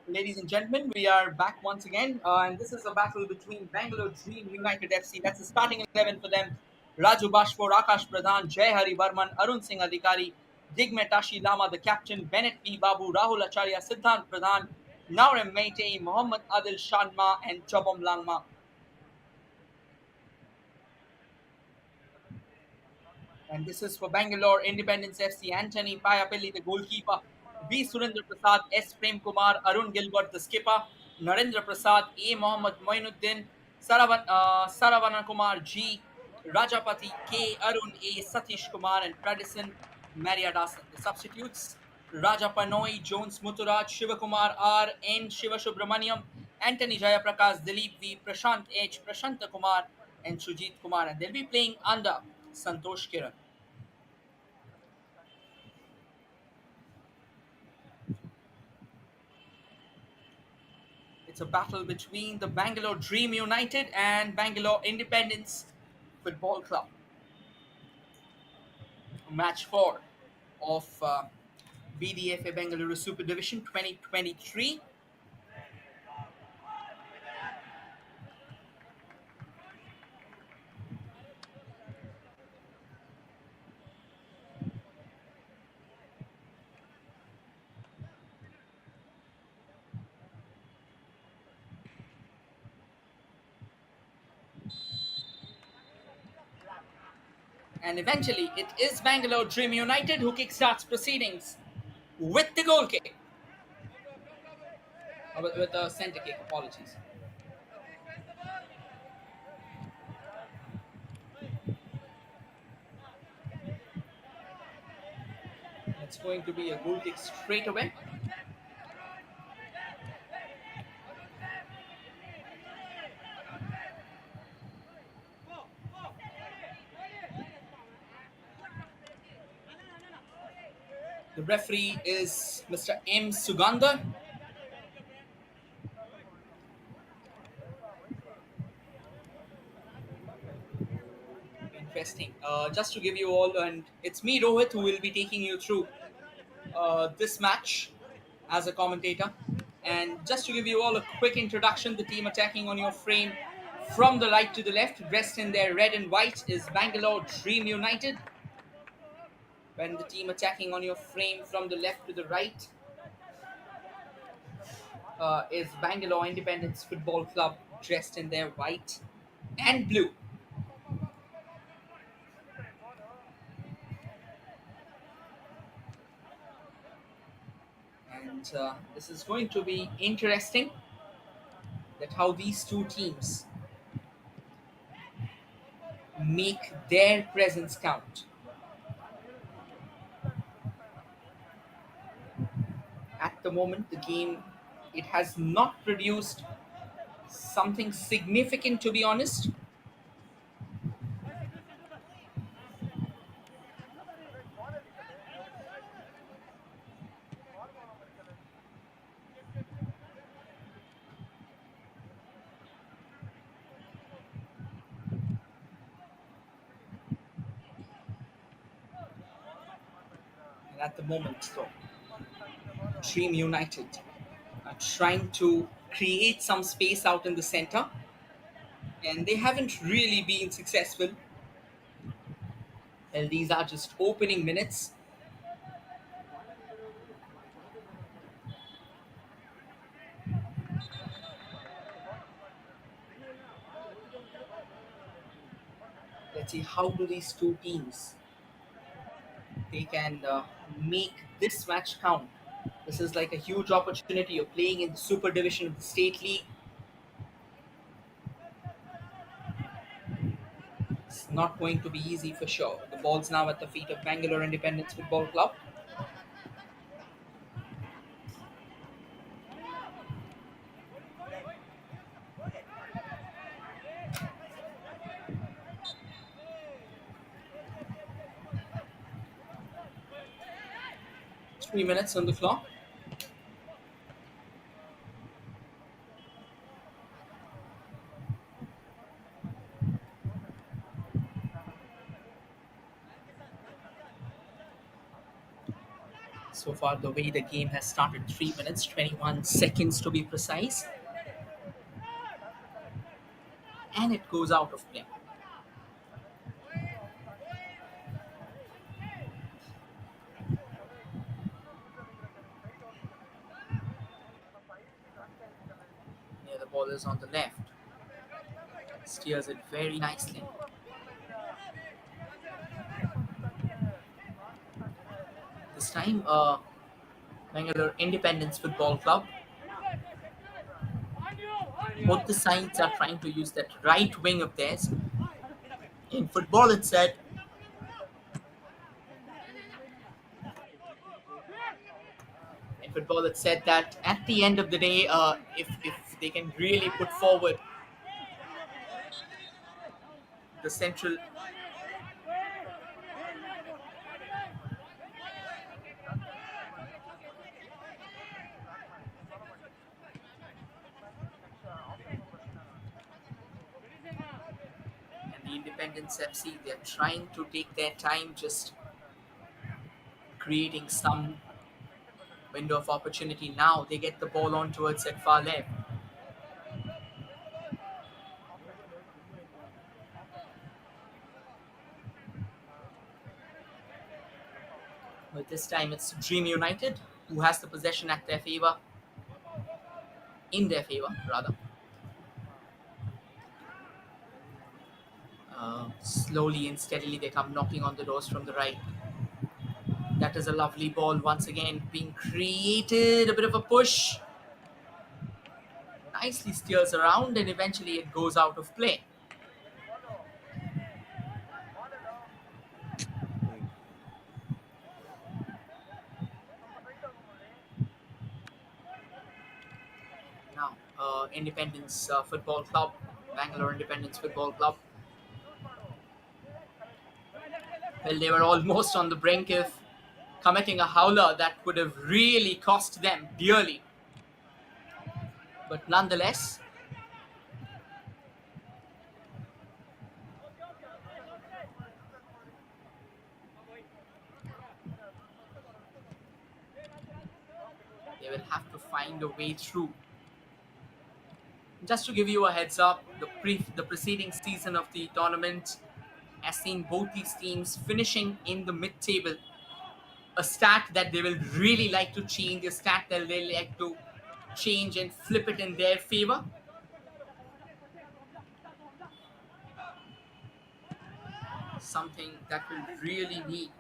Ladies and gentlemen, we are back once again, and this is a battle between Bangalore Dream United FC. That's the starting 11 for them. Raju Bashfor, Akash Pradhan, Jay Hari Barman, Arun Singh Adhikari, Digmetashi Lama, the captain, Bennett P. Babu, Rahul Acharya, Siddhant Pradhan, Naurem Meite, Mohammad Adil Sharma, and Chobom Langma. And this is for Bangalore Independence FC. Anthony Payapelli, the goalkeeper. B. Surendra Prasad, S. Prem Kumar, Arun Gilbert, the skipper. Narendra Prasad, A. Mohammad Moinuddin, Saravana Kumar, G. Rajapati, K. Arun, A. Satish Kumar, and Pradison Mariadasan. The substitutes Raja Panoi, Jones Muturaj, Shivakumar R, N. Shiva Subramaniam, Anthony Jayaprakash, Dilip V, Prashant H, Prashanta Kumar, and Sujit Kumar. And they'll be playing under Santosh Kiran. It's a battle between the Bangalore Dream United and Bangalore Independence Football Club. Match 4 of Bdfa Bengaluru Super Division 2023. And eventually, it is Bangalore Dream United who kickstarts proceedings with the goal kick. With a center kick, apologies. It's going to be a goal kick straight away. The referee is Mr. M. Sugandar. Interesting. Just to give you all, and it's me, Rohit, who will be taking you through this match as a commentator. And just to give you all a quick introduction, the team attacking on your frame from the right to the left, dressed in their red and white, is Bangalore Dream United. When the team attacking on your frame from the left to the right is Bangalore Independence Football Club, dressed in their white and blue. And this is going to be interesting that how these two teams make their presence count. At the moment, the game, it has not produced something significant, to be honest. And at the moment, though, Dream United are trying to create some space out in the center, and they haven't really been successful. And these are just opening minutes. Let's see how do these two teams they can make this match count. This is like a huge opportunity. You're playing in the Super Division of the State League. It's not going to be easy for sure. The ball's now at the feet of Bangalore Independence Football Club. 3 minutes on the clock. So far, the way the game has started, 3 minutes, 21 seconds to be precise, and it goes out of play. Here, the ball is on the left, steers it very nicely. This time, Bangalore Independence Football Club. Both the sides are trying to use that right wing of theirs. In football, it's said that at the end of the day, if they can really put forward the central, and the Independence FC, they're trying to take their time, just creating some window of opportunity. Now they get the ball on towards that far left. But this time it's Dream United who has the possession at their favor, in their favor rather. Slowly and steadily they come knocking on the doors from the right. That is a lovely ball once again being created. A bit of a push. Nicely steers around and eventually it goes out of play. Now, Independence Football Club, Bangalore Independence Football Club. Well, they were almost on the brink of committing a howler that would have really cost them dearly. But nonetheless, they will have to find a way through. Just to give you a heads up, the preceding season of the tournament has seen both these teams finishing in the mid-table. A stat that they will really like to change, a stat that they like to change and flip it in their favor. Something that will really need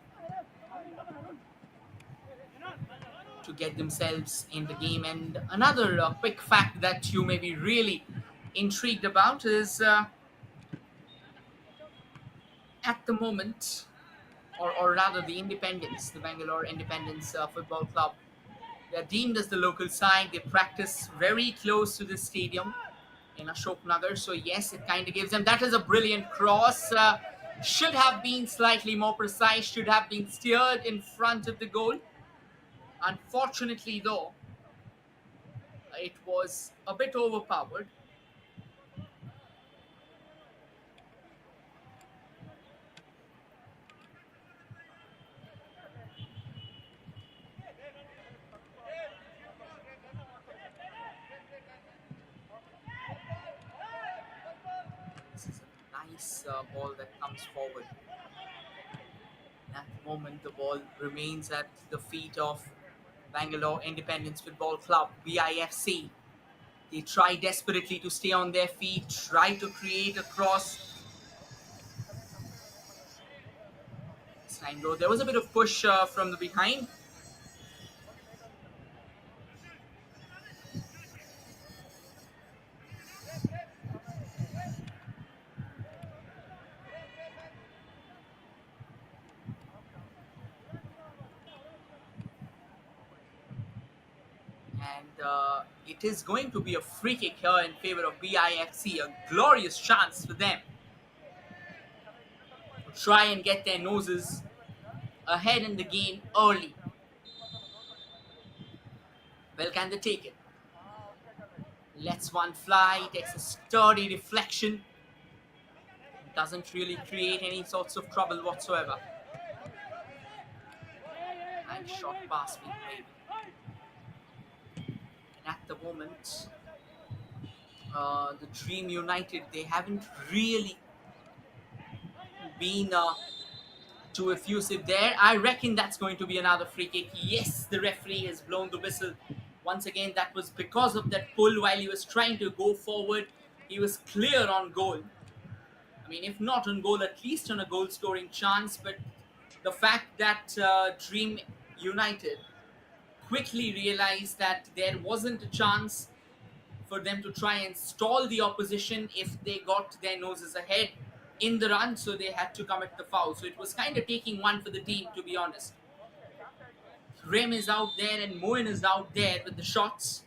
to get themselves in the game. And another quick fact that you may be really intrigued about is at the moment, or rather the Independence, the Bangalore Independence Football Club, they're deemed as the local side. They practice very close to the stadium in Ashok Nagar. So yes, it kind of gives them. That is a brilliant cross. Should have been slightly more precise. Should have been steered in front of the goal. Unfortunately, though, it was a bit overpowered. This is a nice ball that comes forward. At the moment, the ball remains at the feet of Bangalore Independence Football Club, BIFC. They try desperately to stay on their feet, try to create a cross. This time, though, there was a bit of push from the behind. And it is going to be a free kick here in favor of BIFC. A glorious chance for them to try and get their noses ahead in the game early. Well, can they take it? Lets one fly, takes a sturdy deflection. Doesn't really create any sorts of trouble whatsoever. Nice short pass being played. And at the moment, the Dream United, they haven't really been too effusive there. I reckon that's going to be another free kick. Yes, the referee has blown the whistle. Once again, that was because of that pull while he was trying to go forward. He was clear on goal. I mean, if not on goal, at least on a goal scoring chance. But the fact that Dream United quickly realized that there wasn't a chance for them to try and stall the opposition if they got their noses ahead in the run, so they had to commit the foul. So it was kind of taking one for the team, to be honest. Rem is out there and Moen is out there with the shots.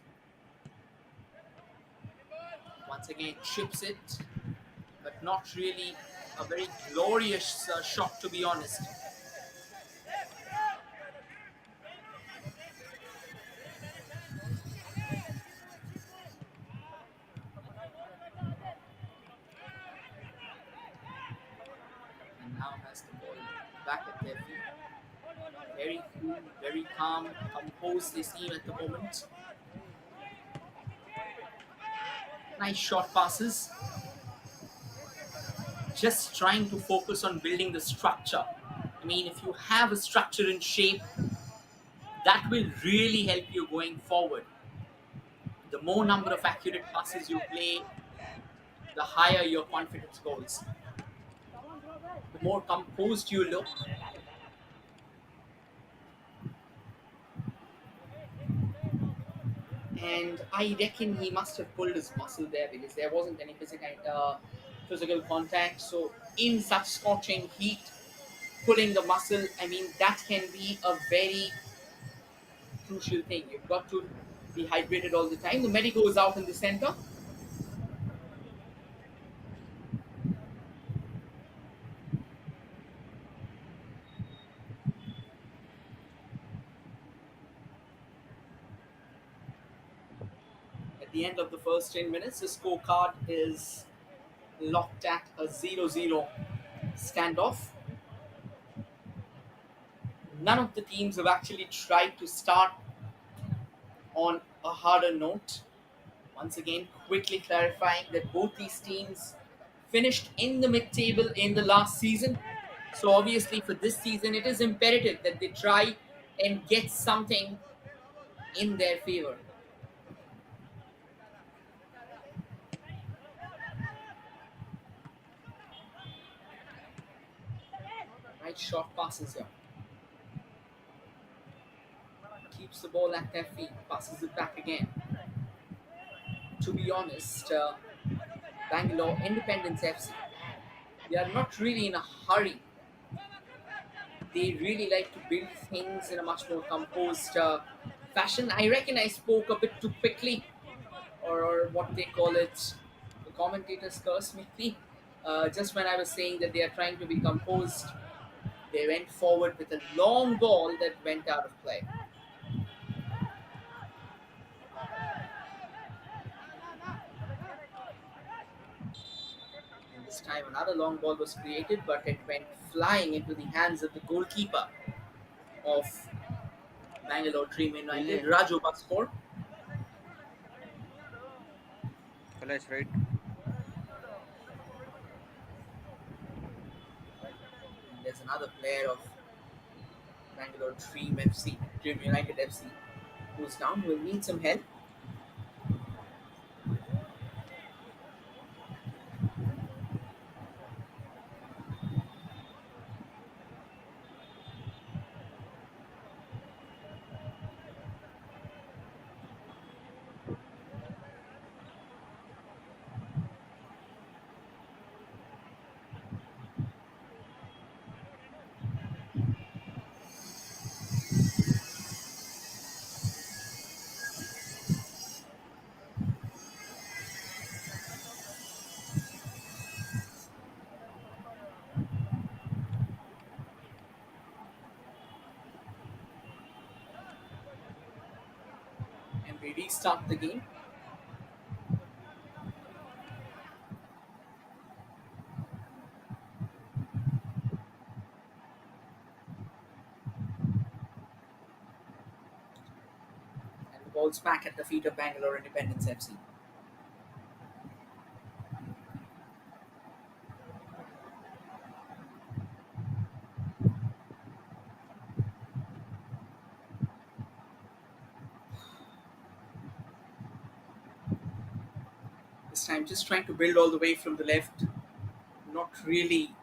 Once again, chips it, but not really a very glorious shot, to be honest. And now has the ball back at their feet. Very cool, very calm, composed they seem at the moment. Nice short passes. Just trying to focus on building the structure. I mean, if you have a structure in shape, that will really help you going forward. The more number of accurate passes you play, the higher your confidence goes. The more composed you look, and I reckon he must have pulled his muscle there because there wasn't any physical contact. So, in such scorching heat, pulling the muscle, I mean, that can be a very crucial thing. You've got to be hydrated all the time. The medico is out in the center. At the end of the first 10 minutes, the scorecard is locked at a 0-0 standoff. None of the teams have actually tried to start on a harder note. Once again, quickly clarifying that both these teams finished in the mid table in the last season. So, obviously, for this season, it is imperative that they try and get something in their favor. Right, short passes here. Keeps the ball at their feet, passes it back again. To be honest, Bangalore Independence FC, they are not really in a hurry. They really like to build things in a much more composed fashion. I reckon I spoke a bit too quickly, or what they call it, the commentators curse me. Just when I was saying that they are trying to be composed, they went forward with a long ball that went out of play. And this time another long ball was created, but it went flying into the hands of the goalkeeper of Bangalore Dream United, Raju Baskor. College, right? And there's another player of Bangalore Dream FC, Dream United FC, who's down, will need some help. And we restart the game. falls back at the feet of Bangalore Independence FC. This time, just trying to build all the way from the left, not really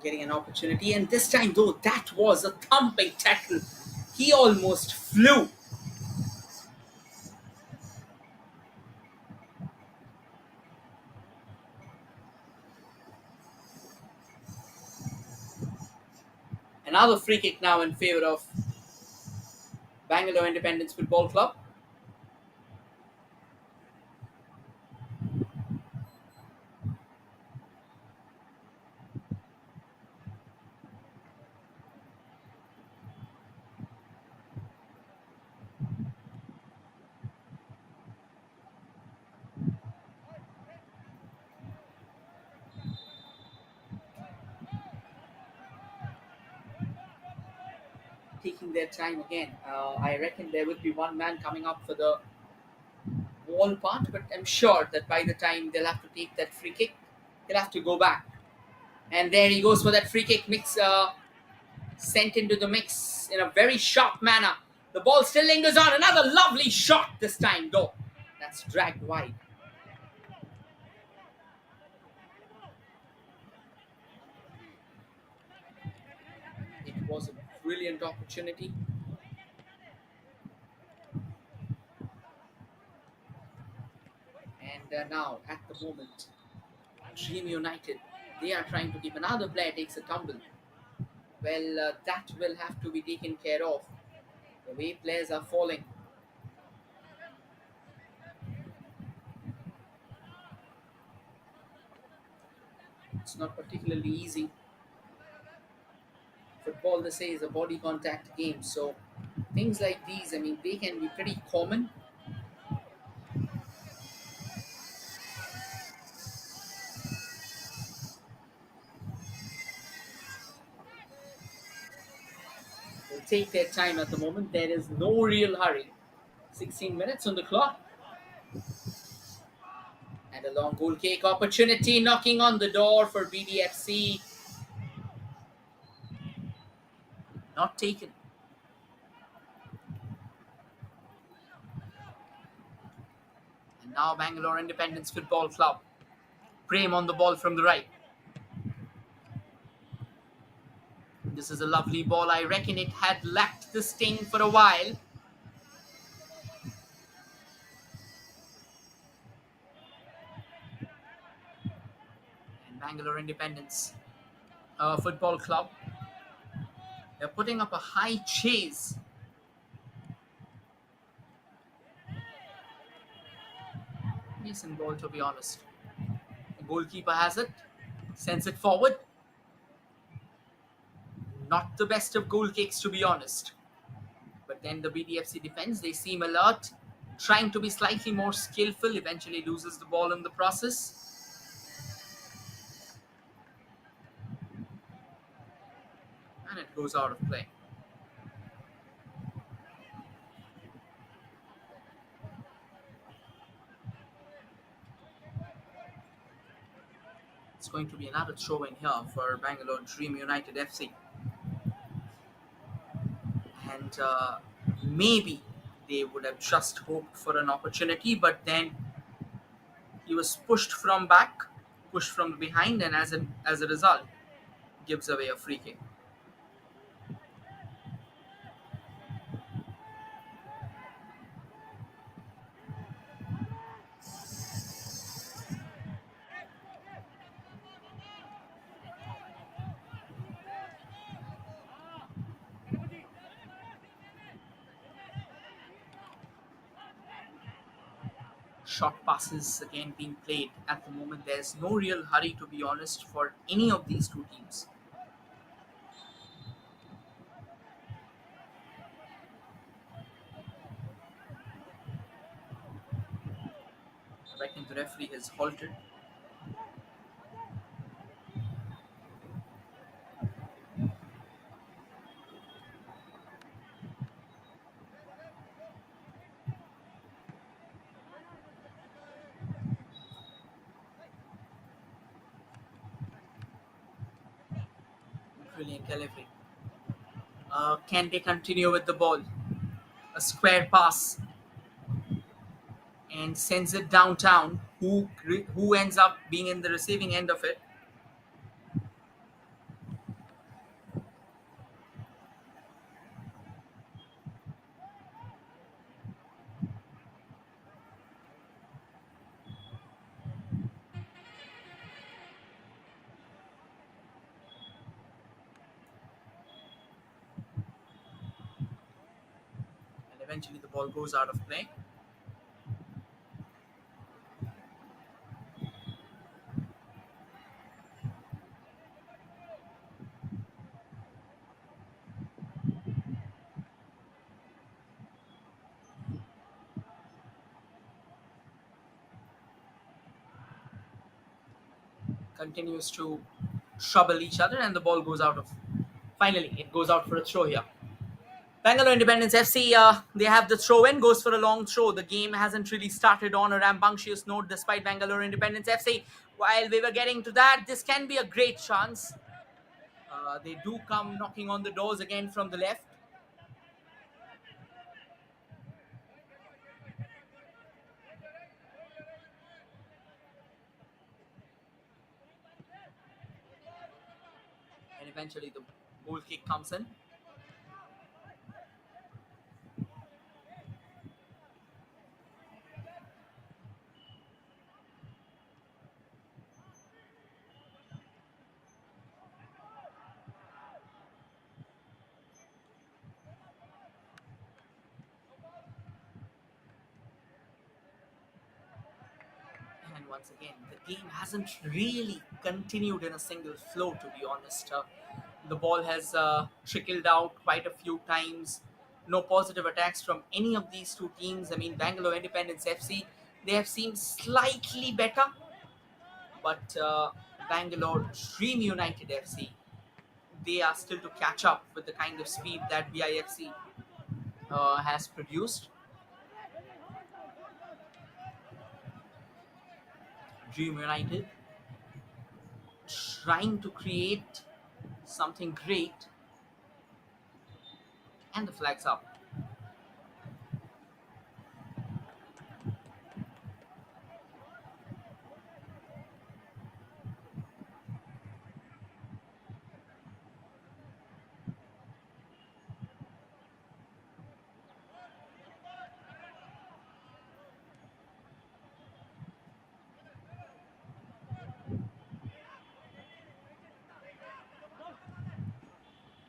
getting an opportunity. And this time, though, that was a thumping tackle. He almost flew. Another free kick now in favor of Bangalore Independence Football Club. Taking their time again. I reckon there would be one man coming up for the wall part, but I'm sure that by the time they'll have to take that free kick, they'll have to go back. And there he goes for that free kick sent into the mix in a very sharp manner. The ball still lingers on. Another lovely shot this time, though. That's dragged wide. It was a brilliant opportunity. And now, at the moment, Dream United, they are trying to keep another player takes a tumble. Well, that will have to be taken care of. The way players are falling. It's not particularly easy. Football, they say, is a body contact game. So things like these, I mean, they can be pretty common. They'll take their time at the moment. There is no real hurry. 16 minutes on the clock. And a long goal kick opportunity knocking on the door for BDFC. Not taken. And now Bangalore Independence Football Club. Prem on the ball from the right. This is a lovely ball. I reckon it had lacked the sting for a while. And Bangalore Independence Football Club, they're putting up a high chase. Decent ball, to be honest. The goalkeeper has it, sends it forward. Not the best of goal kicks, to be honest. But then the BDFC defense, they seem alert, trying to be slightly more skillful, eventually loses the ball in the process. And it goes out of play. It's going to be another throw in here for Bangalore Dream United FC. And maybe they would have just hoped for an opportunity, but then he was pushed from back, pushed from behind, and as a result, gives away a free kick. Short passes again being played at the moment. There's no real hurry, to be honest, for any of these two teams. I reckon the referee has halted. Brilliant delivery. Can they continue with the ball? A square pass and sends it downtown. Who ends up being in the receiving end of it? And eventually the ball goes out of play. Continues to trouble each other, and the ball goes out of. Finally, it goes out for a throw here. Bangalore Independence FC, they have the throw in, goes for a long throw. The game hasn't really started on a rambunctious note despite Bangalore Independence FC. While we were getting to that, this can be a great chance. They do come knocking on the doors again from the left. And eventually the goal kick comes in. And once again, the game hasn't really continued in a single flow, to be honest. The ball has trickled out quite a few times. No positive attacks from any of these two teams. I mean, Bangalore Independence FC, they have seemed slightly better, but Bangalore Dream United FC, they are still to catch up with the kind of speed that BIFC has produced. Dream United trying to create something great, and the flag's up.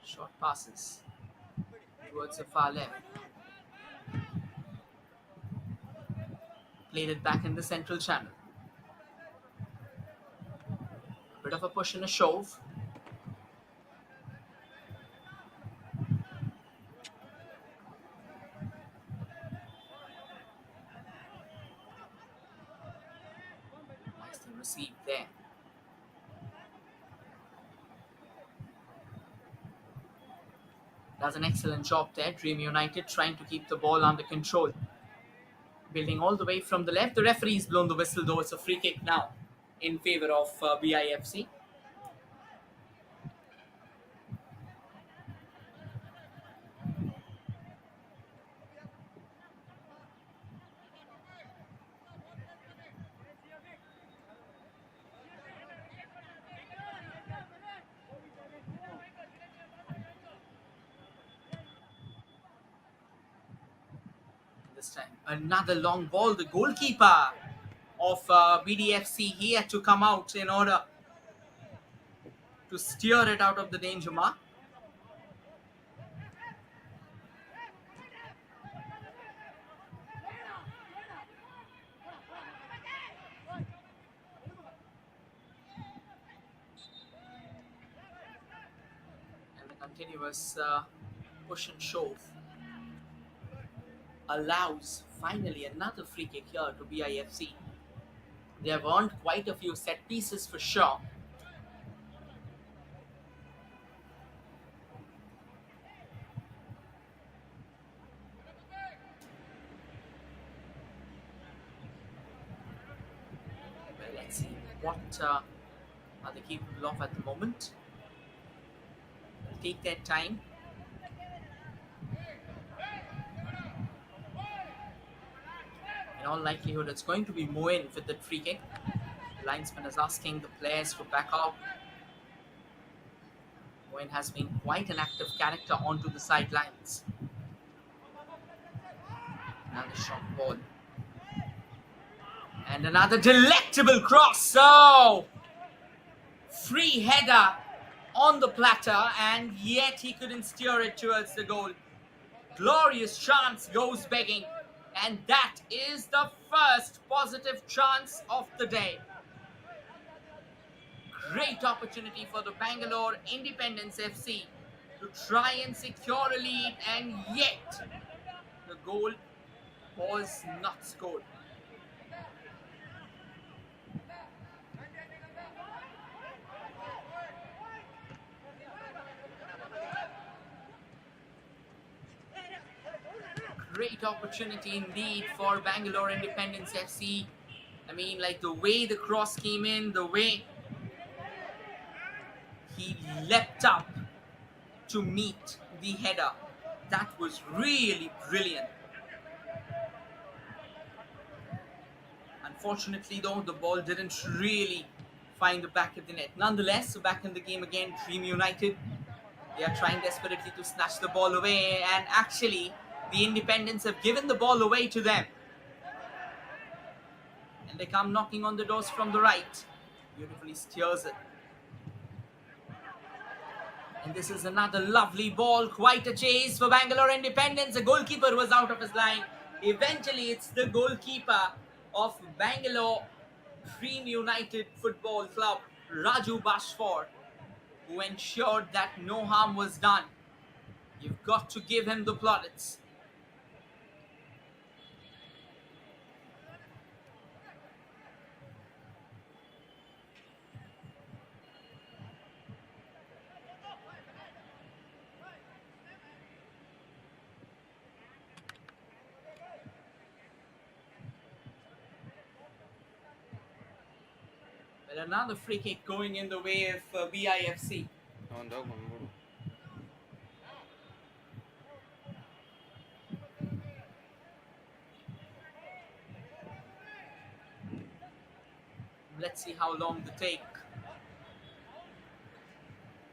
Short passes towards the far left. Played it back in the central channel. A bit of a push and a shove. Nicely received there. Does an excellent job there. Dream United trying to keep the ball under control. Building all the way from the left. The referee's blown the whistle, though it's a free kick now in favor of BIFC. This time, another long ball. The goalkeeper of BDFC, he had to come out in order to steer it out of the danger mark. And the continuous push and shove allows finally another free kick here to BIFC. They have earned quite a few set pieces for sure. Well, let's see what are they capable of at the moment. take their time. In all likelihood, it's going to be Moen with the free kick. The linesman is asking the players to back out. Moen has been quite an active character onto the sidelines. Another short ball. And another delectable cross. So, free header on the platter, and yet he couldn't steer it towards the goal. Glorious chance goes begging, and that is the first positive chance of the day. Great opportunity for the Bangalore Independence FC to try and secure a lead, and yet the goal was not scored. Great opportunity indeed for Bangalore Independence FC. I mean, like the way the cross came in, the way he leapt up to meet the header. That was really brilliant. Unfortunately, though, the ball didn't really find the back of the net. Nonetheless, back in the game again, Dream United. They are trying desperately to snatch the ball away, and actually, the Independents have given the ball away to them. And they come knocking on the doors from the right. Beautifully steers it. And this is another lovely ball. Quite a chase for Bangalore Independence. The goalkeeper was out of his line. Eventually, it's the goalkeeper of Bangalore Dream United Football Club, Raju Bashford, who ensured that no harm was done. You've got to give him the plaudits. Well, another free kick going in the way of BIFC. Let's see how long they take.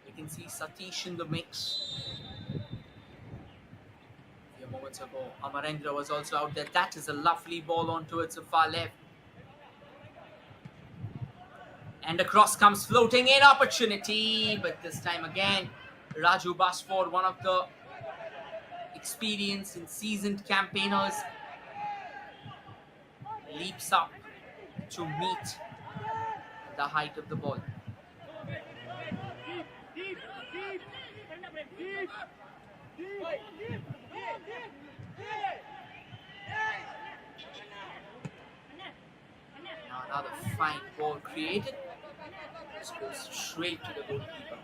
You can see Satish in the mix. A few moments ago, Amarendra was also out there. That is a lovely ball on towards the far left. And the cross comes floating in, opportunity. But this time again, Raju Bashford, one of the experienced and seasoned campaigners, leaps up to meet the height of the ball. Now another fine ball created. This goes straight to the goalkeeper.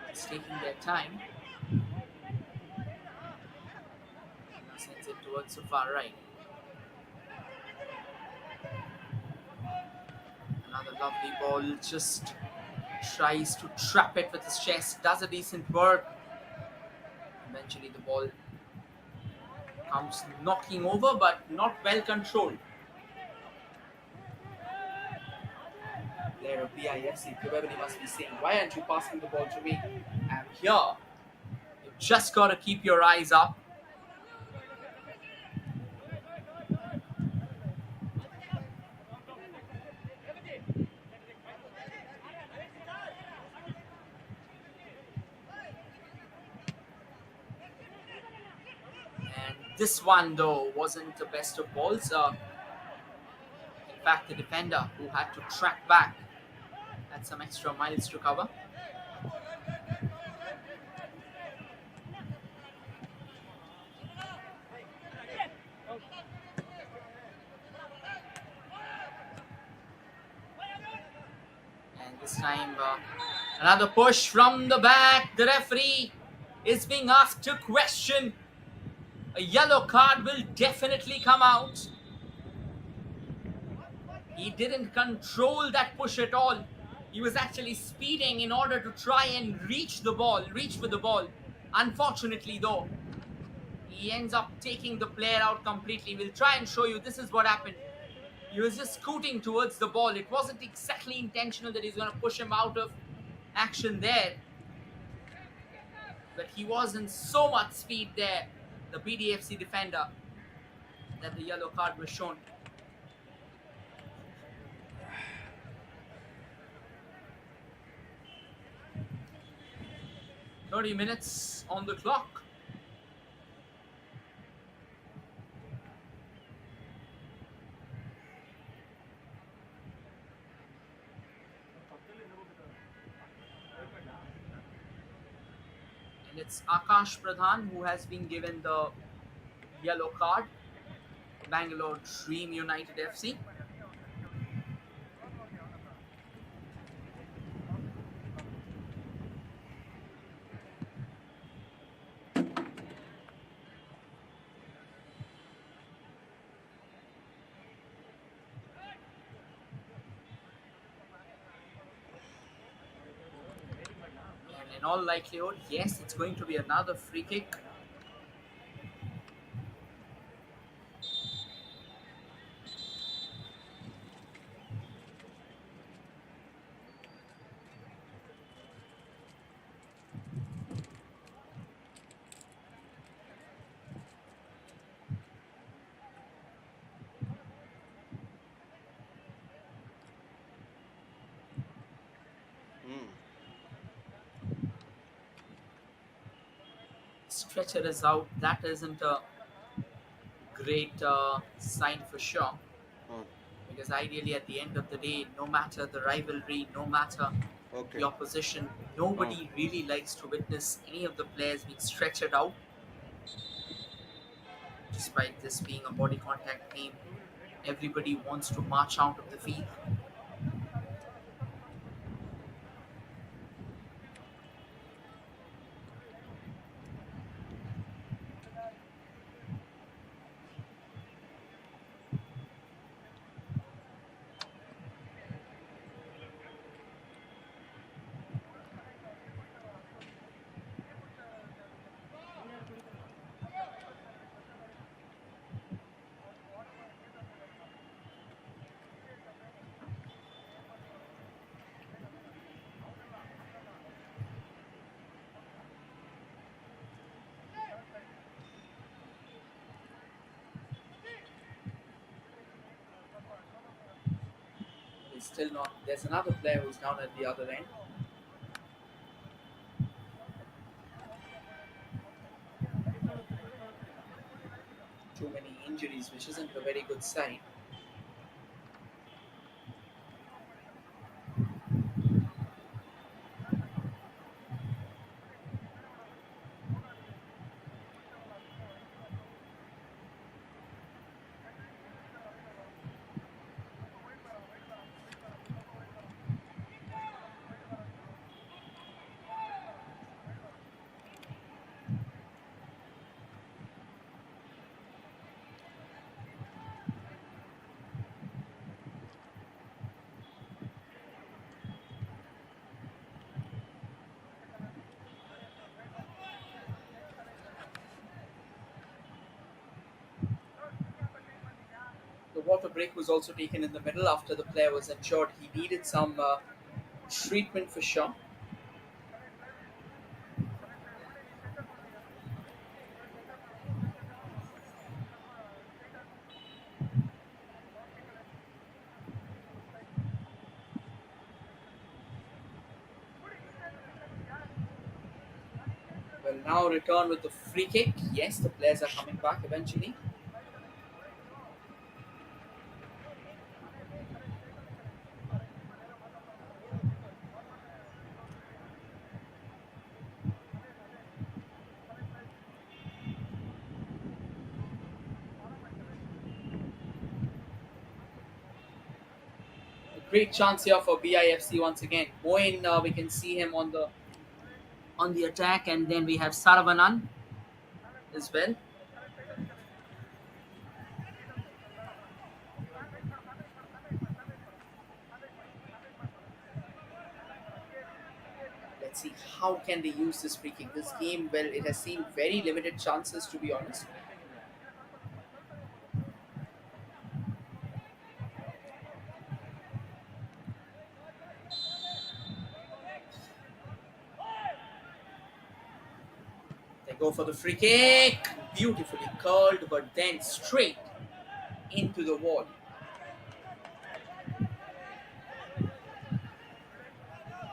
It's taking their time. Now sends it towards the far right. Another lovely ball, just tries to trap it with his chest, does a decent work. Eventually the ball comes knocking over, but not well controlled. Player of BIFC probably must be saying, why aren't you passing the ball to me? And here, you've just got to keep your eyes up. And this one, though, wasn't the best of balls. In fact, the defender who had to track back had some extra miles to cover. And this time, another push from the back. The referee is being asked a question. A yellow card will definitely come out. He didn't control that push at all. He was actually speeding in order to try and reach for the ball. Unfortunately, though, he ends up taking the player out completely. We'll try and show you this is what happened. He was just scooting towards the ball. It wasn't exactly intentional that he's going to push him out of action there, but he was in so much speed there, the BDFC defender, that the yellow card was shown. 30 minutes on the clock. And it's Akash Pradhan who has been given the yellow card. Bangalore Dream United FC. And in all likelihood, yes, it's going to be another free kick. Hmm. Stretcher is out. That isn't a great sign for sure. Hmm. Because ideally, at the end of the day, no matter the rivalry, no matter the Okay. opposition, Hmm. nobody really likes to witness any of the players being stretchered out, despite this being a body contact game. Everybody wants to march out of the field. It's still not. There's another player who's down at the other end. Too many injuries, which isn't a very good sign. The water break was also taken in the middle after the player was injured. He needed some treatment for sure. Will now return with the free kick. Yes, the players are coming back eventually. A great chance here for BIFC once again. Moin, we can see him on the on the attack, and then we have Saravanan as well. Let's see how can they use this free kick. This game, well, it has seen very limited chances, to be honest. They go for the free kick, beautifully curled, but then straight into the wall.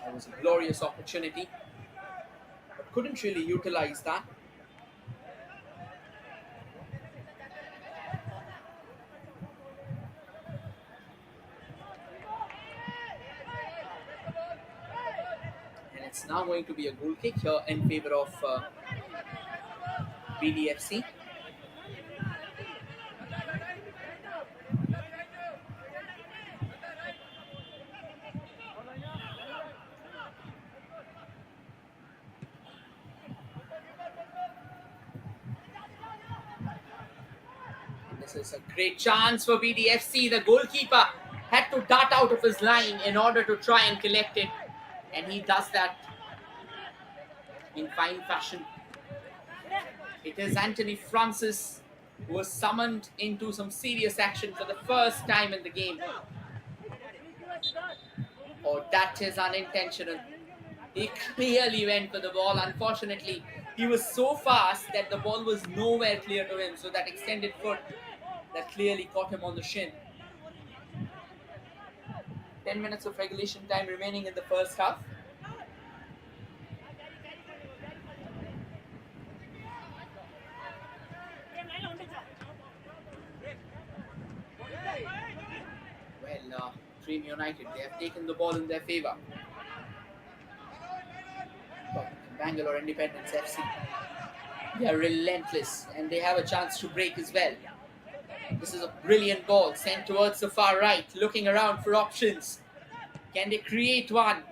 That was a glorious opportunity, but couldn't really utilize that. And it's now going to be a goal kick here in favor of BDFC. This is a great chance for BDFC. The goalkeeper had to dart out of his line in order to try and collect it, and he does that in fine fashion. It is Anthony Francis who was summoned into some serious action for the first time in the game. Oh, that is unintentional. He clearly went for the ball. Unfortunately, he was so fast that the ball was nowhere clear to him, so that extended foot that clearly caught him on the shin. 10 minutes of regulation time remaining in the first half. Well, Dream United, they have taken the ball in their favour. But Bangalore Independence FC, they are relentless and they have a chance to break as well. This is a brilliant ball sent towards the far right, looking around for options. Can they create one?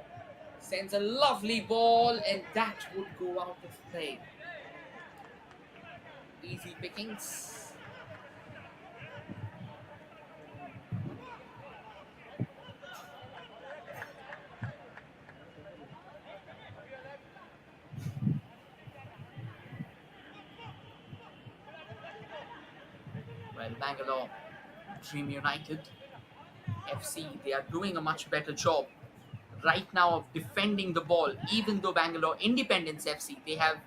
Sends a lovely ball, and that would go out of play. Easy pickings. Well, Bangalore Dream United FC, they are doing a much better job right now of defending the ball, even though Bangalore Independence FC, they have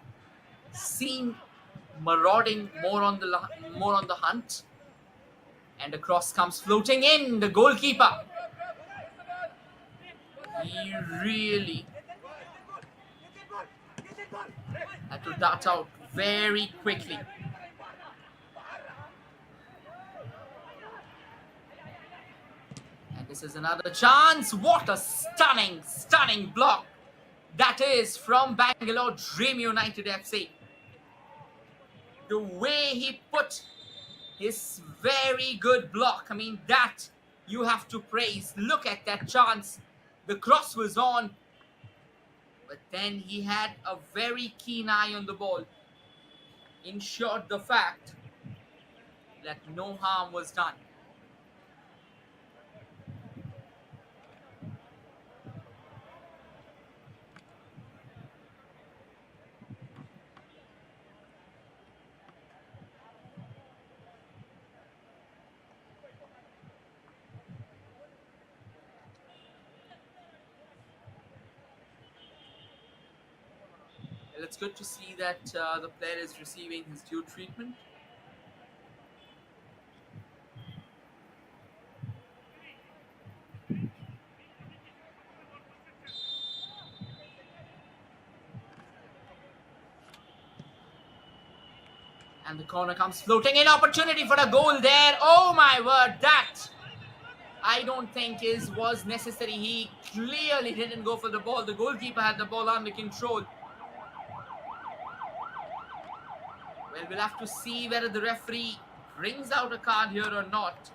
seen marauding more on the hunt, and the cross comes floating in. The goalkeeper, he really had to dart out very quickly. And this is another chance. What a stunning block that is from Bangalore Dream United FC. The way he put his very good block, I mean, that you have to praise. Look at that chance. The cross was on, but then he had a very keen eye on the ball, ensured the fact that no harm was done. Well, it's good to see that the player is receiving his due treatment. And the corner comes floating in. Opportunity for a goal there. Oh my word, that I don't think was necessary. He clearly didn't go for the ball. The goalkeeper had the ball under control. Well, we'll have to see whether the referee brings out a card here or not.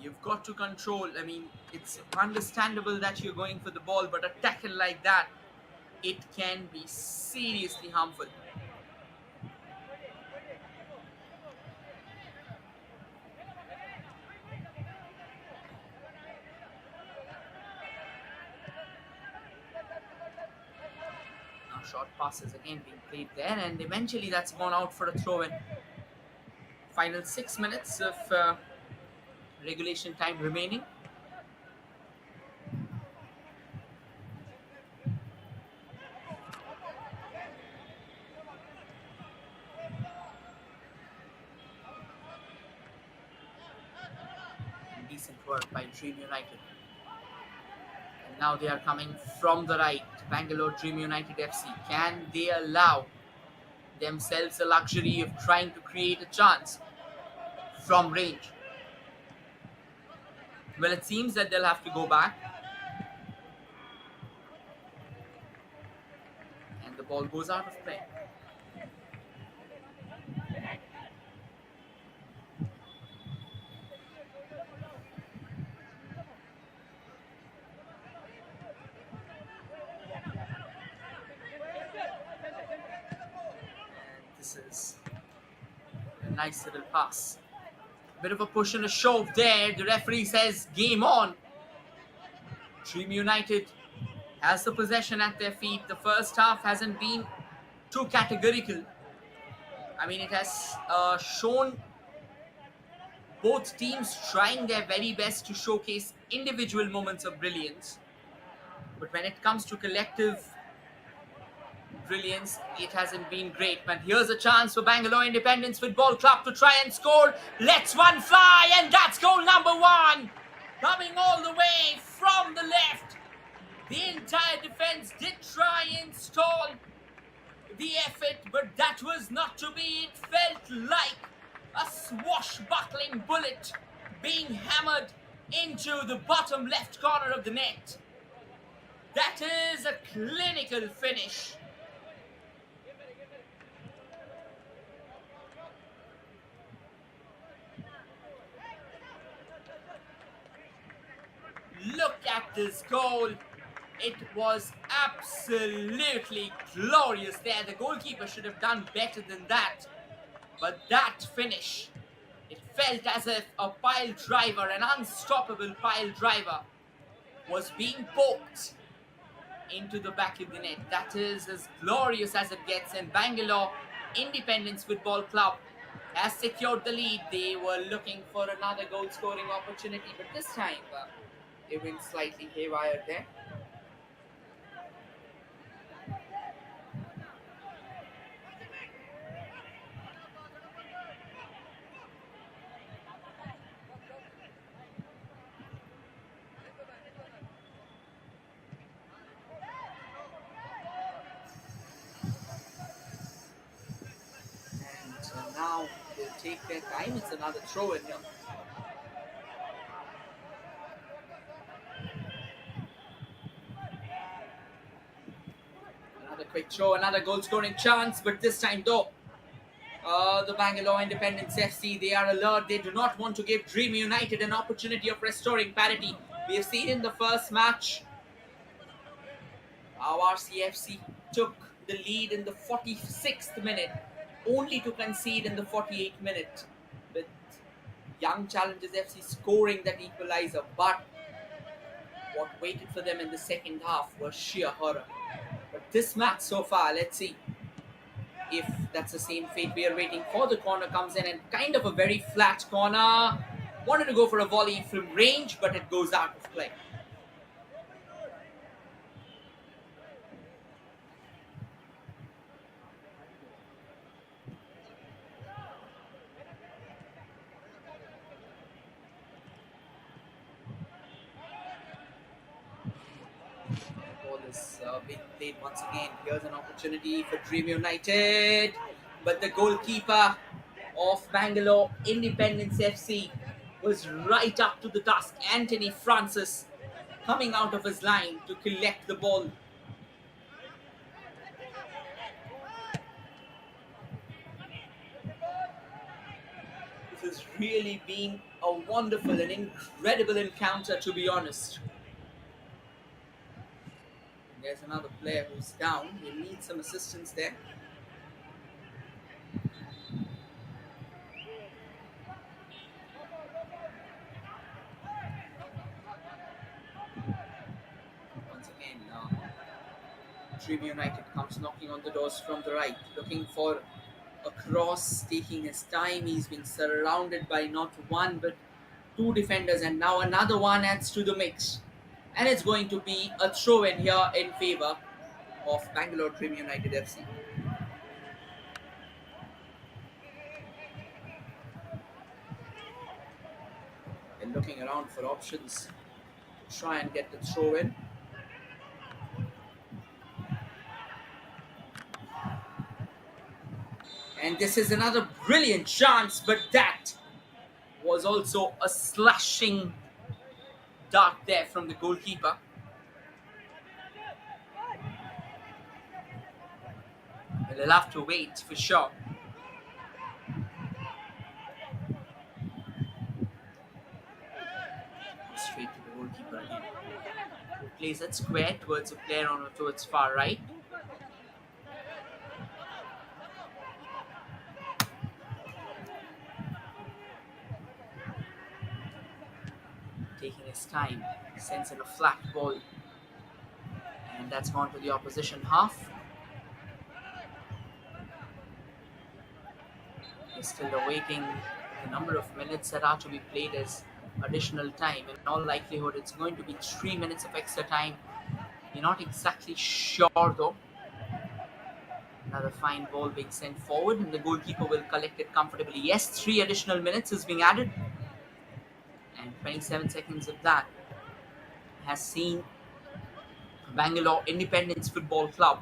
You've got to control. I mean, it's understandable that you're going for the ball, but a tackle like that, it can be seriously harmful. Now, short passes again being played there, and eventually that's gone out for a throw in. Final 6 minutes of regulation time remaining. Decent work by Dream United. And now they are coming from the right. Bangalore Dream United FC. Can they allow themselves the luxury of trying to create a chance from range? Well, it seems that they'll have to go back, and the ball goes out of play. And this is a nice little pass. Bit of a push and a shove there. The referee says game on. Dream United has the possession at their feet. The first half hasn't been too categorical. I mean, it has shown both teams trying their very best to showcase individual moments of brilliance. But when it comes to collective brilliance, it hasn't been great. But here's a chance for Bangalore Independence Football Club to try and score. Let's one fly, and that's goal number one. Coming all the way from the left. The entire defense did try and stall the effort, but that was not to be. It felt like a swashbuckling bullet being hammered into the bottom left corner of the net. That is a clinical finish. Look at this goal. It was absolutely glorious there. The goalkeeper should have done better than that. But that finish, it felt as if a pile driver, an unstoppable pile driver, was being poked into the back of the net. That is as glorious as it gets. And Bangalore Independence Football Club has secured the lead. They were looking for another goal scoring opportunity, but this time they went slightly haywire there. And now they'll take their time. It's another throw in here. Another quick throw, another goal scoring chance, but this time though, the Bangalore Independence FC, they are alert. They do not want to give Dream United an opportunity of restoring parity. We have seen in the first match, our RCFC took the lead in the 46th minute, only to concede in the 48th minute, with Young Challengers FC scoring that equalizer. But what waited for them in the second half was sheer horror. But this match so far, let's see if that's the same fate we are waiting for. The corner comes in and kind of a very flat corner. Wanted to go for a volley from range, but it goes out of play. Ball is being played once again. Here's an opportunity for Dream United, but the goalkeeper of Bangalore Independence FC was right up to the task. Anthony Francis coming out of his line to collect the ball. This has really been a wonderful and incredible encounter, to be honest. There's another player who's down. He needs some assistance there. Once again, Dream United comes knocking on the doors from the right, looking for a cross, taking his time. He's been surrounded by not one but two defenders, and now another one adds to the mix. And it's going to be a throw in here in favor of Bangalore Dream United FC. They're looking around for options to try and get the throw in. And this is another brilliant chance, but that was also a slashing dart there from the goalkeeper. Well, he'll have to wait for sure. Straight to the goalkeeper again. Who plays it square towards a player on towards far right. Taking his time, sends in a flat ball, and that's gone to the opposition half. We're still awaiting the number of minutes that are to be played as additional time. In all likelihood, it's going to be 3 minutes of extra time. We're not exactly sure though. Another fine ball being sent forward, and the goalkeeper will collect it comfortably. Yes, 3 additional minutes is being added, and 27 seconds of that has seen Bangalore Independence Football Club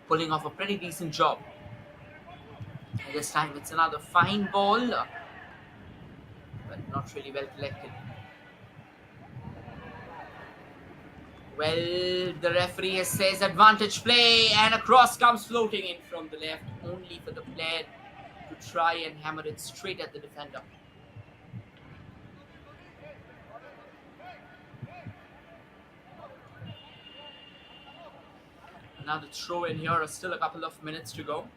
pulling off a pretty decent job. And this time it's another fine ball, but not really well collected. Well, the referee says advantage play, and a cross comes floating in from the left, only for the player to try and hammer it straight at the defender. Another throw in here, still a couple of minutes to go.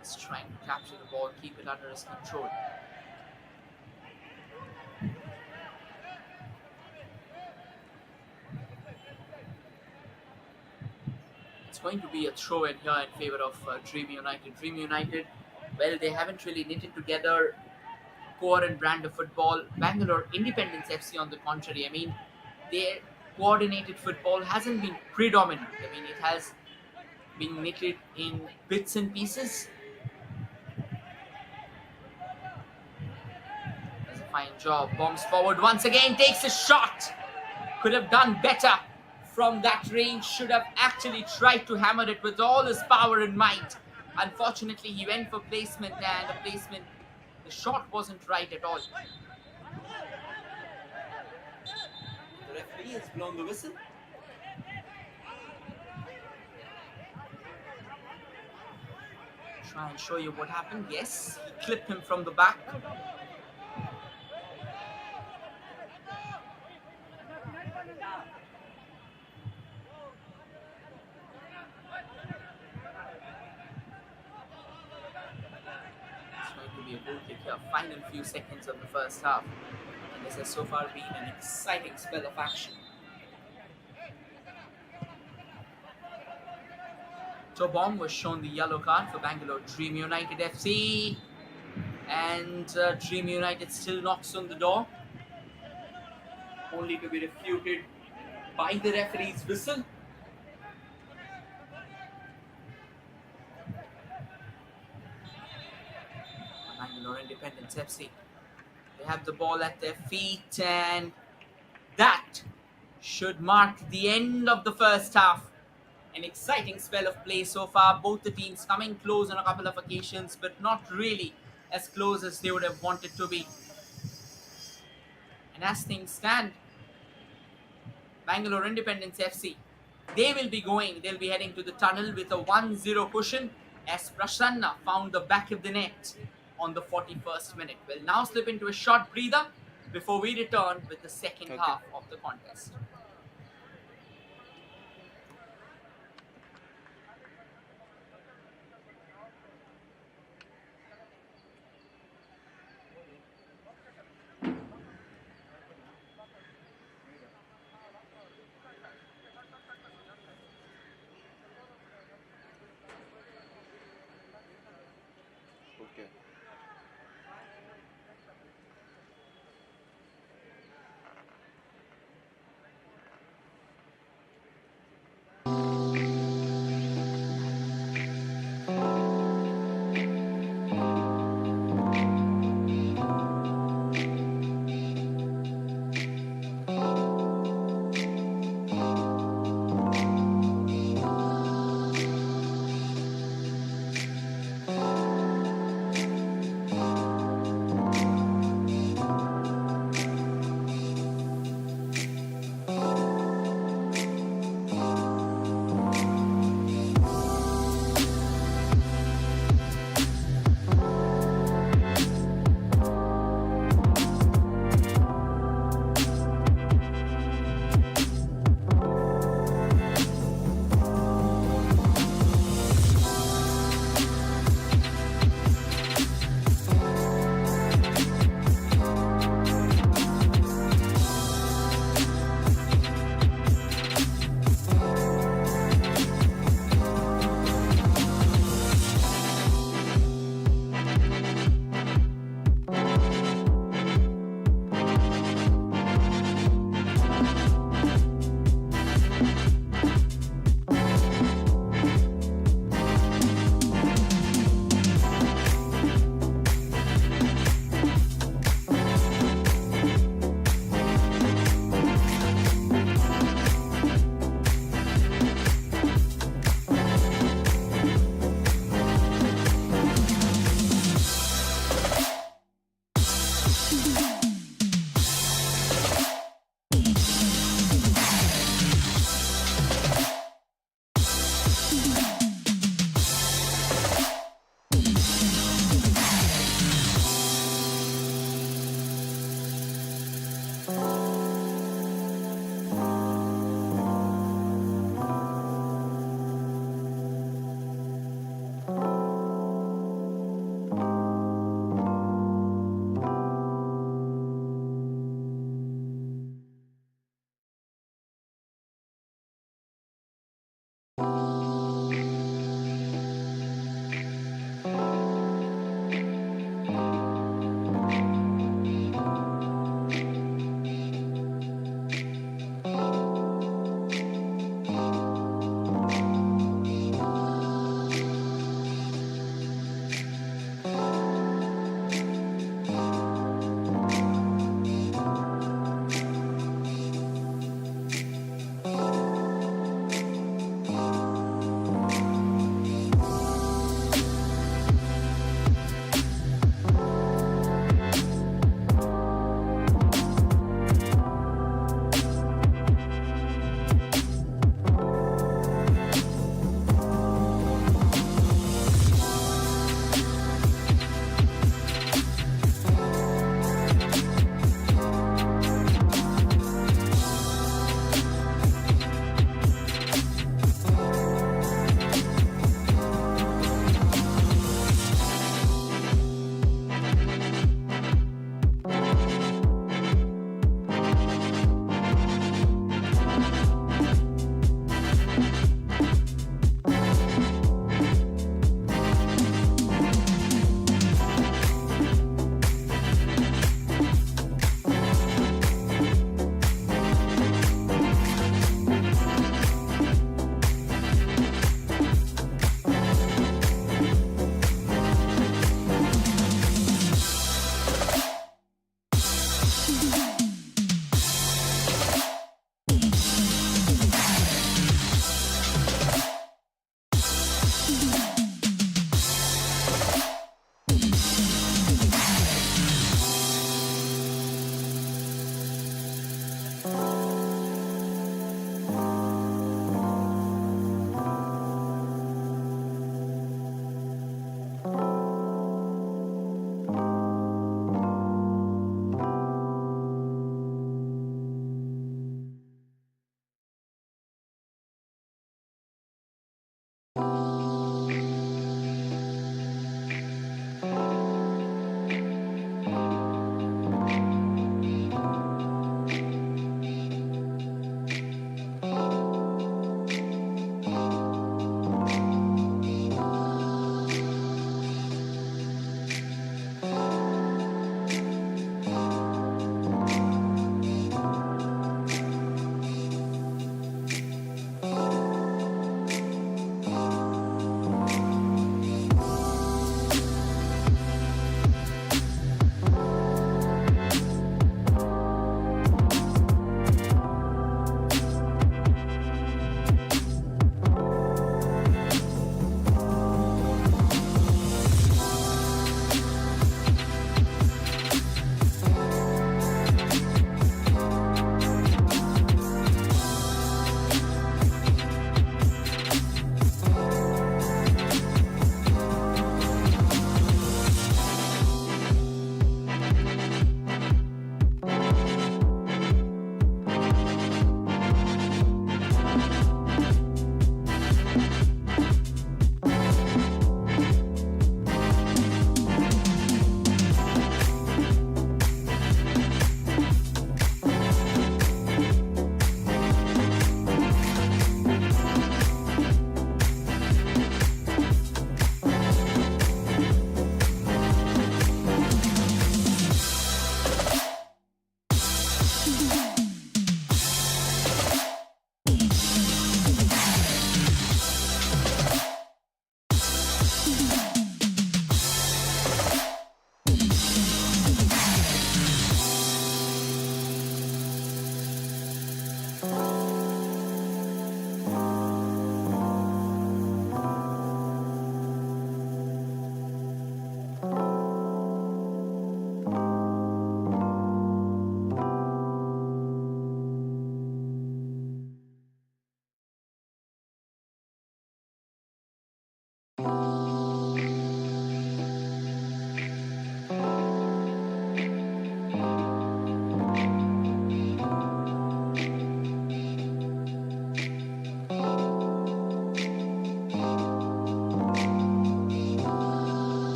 He's trying to capture the ball, keep it under his control. It's going to be a throw in here in favor of Dream United. Dream United, well, they haven't really knitted together a coherent brand of football. Bangalore Independence FC, on the contrary, I mean, their coordinated football hasn't been predominant. I mean, it has been knitted in bits and pieces. Does a fine job. Bombs forward once again, takes a shot. Could have done better from that range. Should have actually tried to hammer it with all his power and might. Unfortunately, he went for placement, and the shot wasn't right at all. The referee has blown the whistle. Try and show you what happened. Yes, he clipped him from the back. Be a goal kick here. Final few seconds of the first half, and this has so far been an exciting spell of action. Tobom was shown the yellow card for Bangalore Dream United FC, and Dream United still knocks on the door, only to be refuted by the referee's whistle. Bangalore Independence FC. They have the ball at their feet, and that should mark the end of the first half. An exciting spell of play so far. Both the teams coming close on a couple of occasions, but not really as close as they would have wanted to be. And as things stand, Bangalore Independence FC. They'll be heading to the tunnel with a 1-0 cushion as Prasanna found the back of the net on the 41st minute. We'll now slip into a short breather before we return with the second Okay. half of the contest. Okay.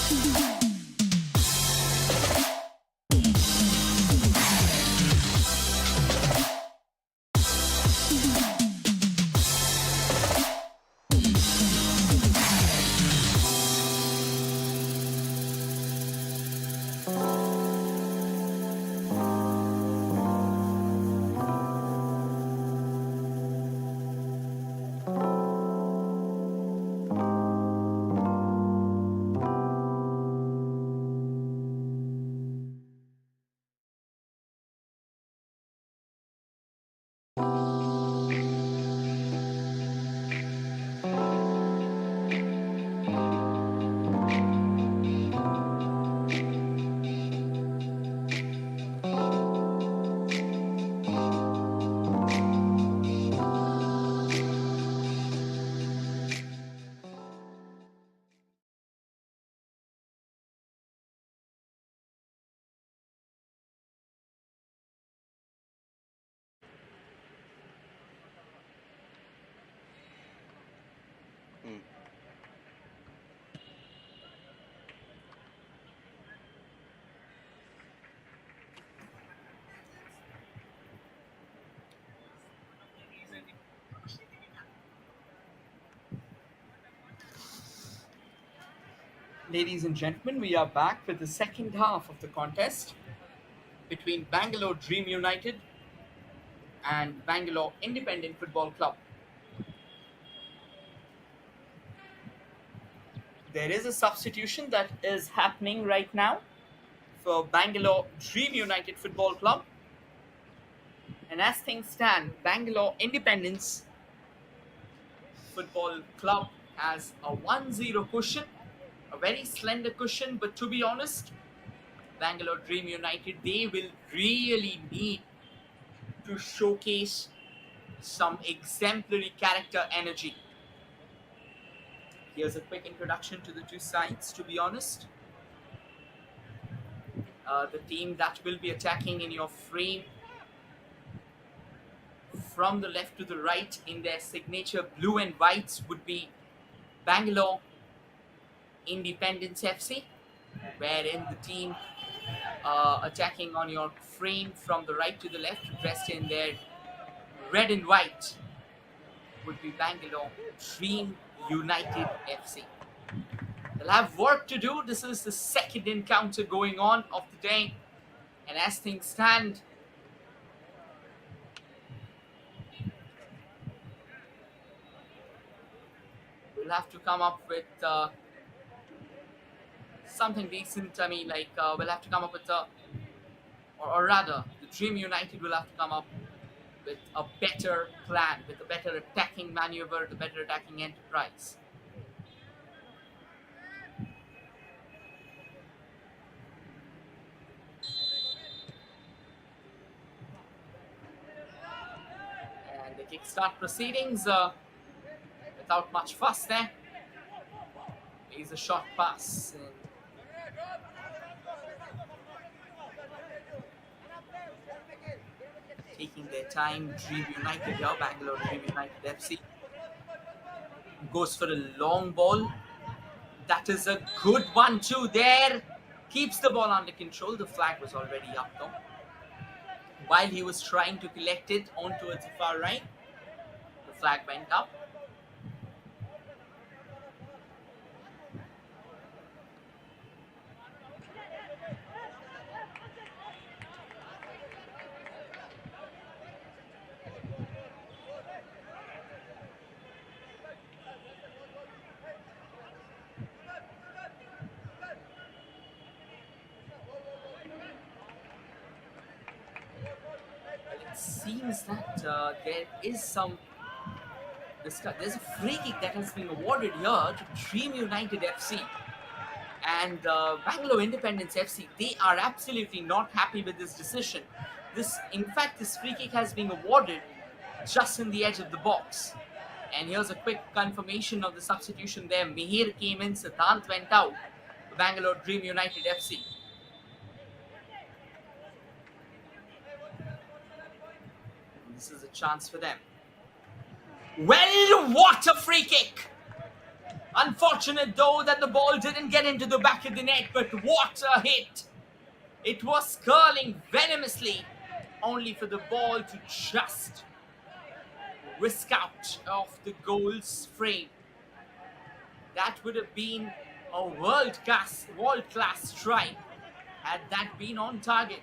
Mm. Ladies and gentlemen, we are back with the second half of the contest between Bangalore Dream United and Bangalore Independent Football Club. There is a substitution that is happening right now for Bangalore Dream United Football Club. And as things stand, Bangalore Independence Football Club has a 1-0 cushion, a very slender cushion, but to be honest, Bangalore Dream United, they will really need to showcase some exemplary character energy. Here's a quick introduction to the two sides, to be honest. The team that will be attacking in your frame from the left to the right in their signature blue and whites would be Bangalore Independence FC, wherein the team attacking on your frame from the right to the left, dressed in their red and white, would be Bangalore Dream United FC. They'll have work to do. This is the second encounter going on of the day, and as things stand, we'll have to come up with something decent. I mean, we'll have to come up with or rather, the Dream United will have to come up with a better plan, with a better attacking maneuver, the better attacking enterprise. And the kickstart proceedings without much fuss there. He's a short pass. And taking their time, Dream United here, Bangalore Dream United FC. Goes for a long ball. That is a good one too there. Keeps the ball under control. The flag was already up though. While he was trying to collect it on towards the far right, the flag went up. It seems that there is some there's a free kick that has been awarded here to Dream United FC and Bangalore Independence FC. They are absolutely not happy with this decision. In fact, this free kick has been awarded just in the edge of the box. And here's a quick confirmation of the substitution there. Mihir came in, Siddhant went out. Bangalore Dream United FC. This is a chance for them. Well, what a free kick! Unfortunate though that the ball didn't get into the back of the net, but what a hit! It was curling venomously, only for the ball to just whisk out of the goal's frame. That would have been a world class strike had that been on target.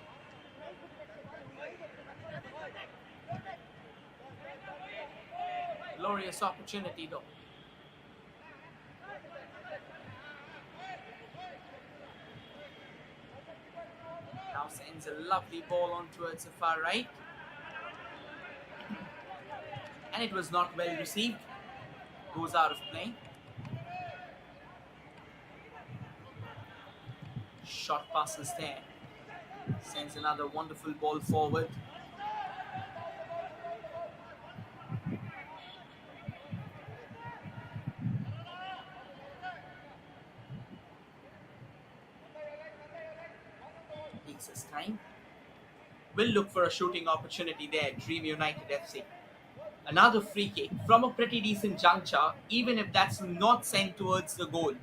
Glorious opportunity though. Now sends a lovely ball on towards the far right. And it was not well received. Goes out of play. Short passes there. Sends another wonderful ball forward. Takes his time. Will look for a shooting opportunity there. Dream United FC. Another free kick from a pretty decent juncture, even if that's not sent towards the goal.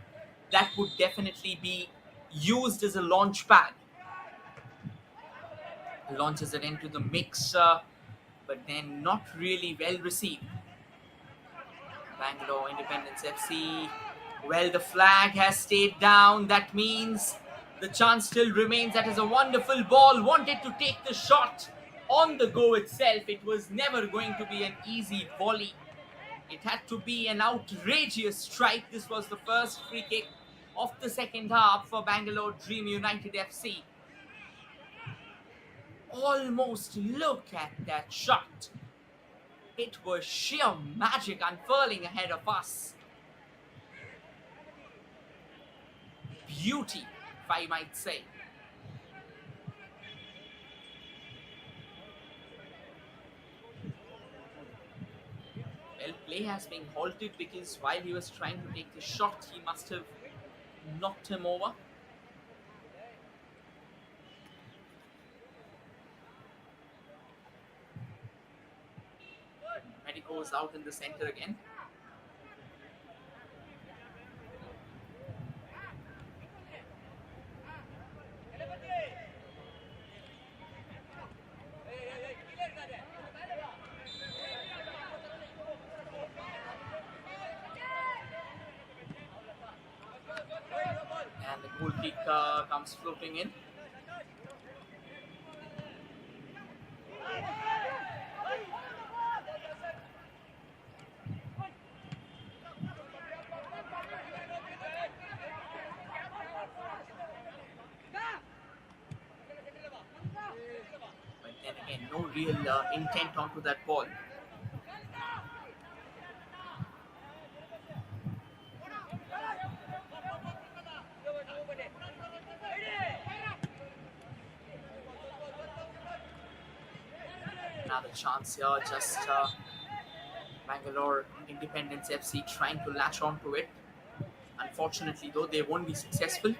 That would definitely be used as a launch pad. Launches it into the mix, but then not really well received. Bangalore Independence FC. Well, the flag has stayed down. That means the chance still remains. That is a wonderful ball. Wanted to take the shot on the go itself. It was never going to be an easy volley. It had to be an outrageous strike. This was the first free kick of the second half for Bangalore Dream United FC. Almost look at that shot. It was sheer magic unfurling ahead of us. Beauty, if I might say. Well, play has been halted because while he was trying to take the shot, he must have knocked him over. Medico is out in the center again. And the goal kick comes floating in. But then again, no real intent onto that ball. Another chance here, just Bangalore Independence FC trying to latch onto it. Unfortunately, though, they won't be successful.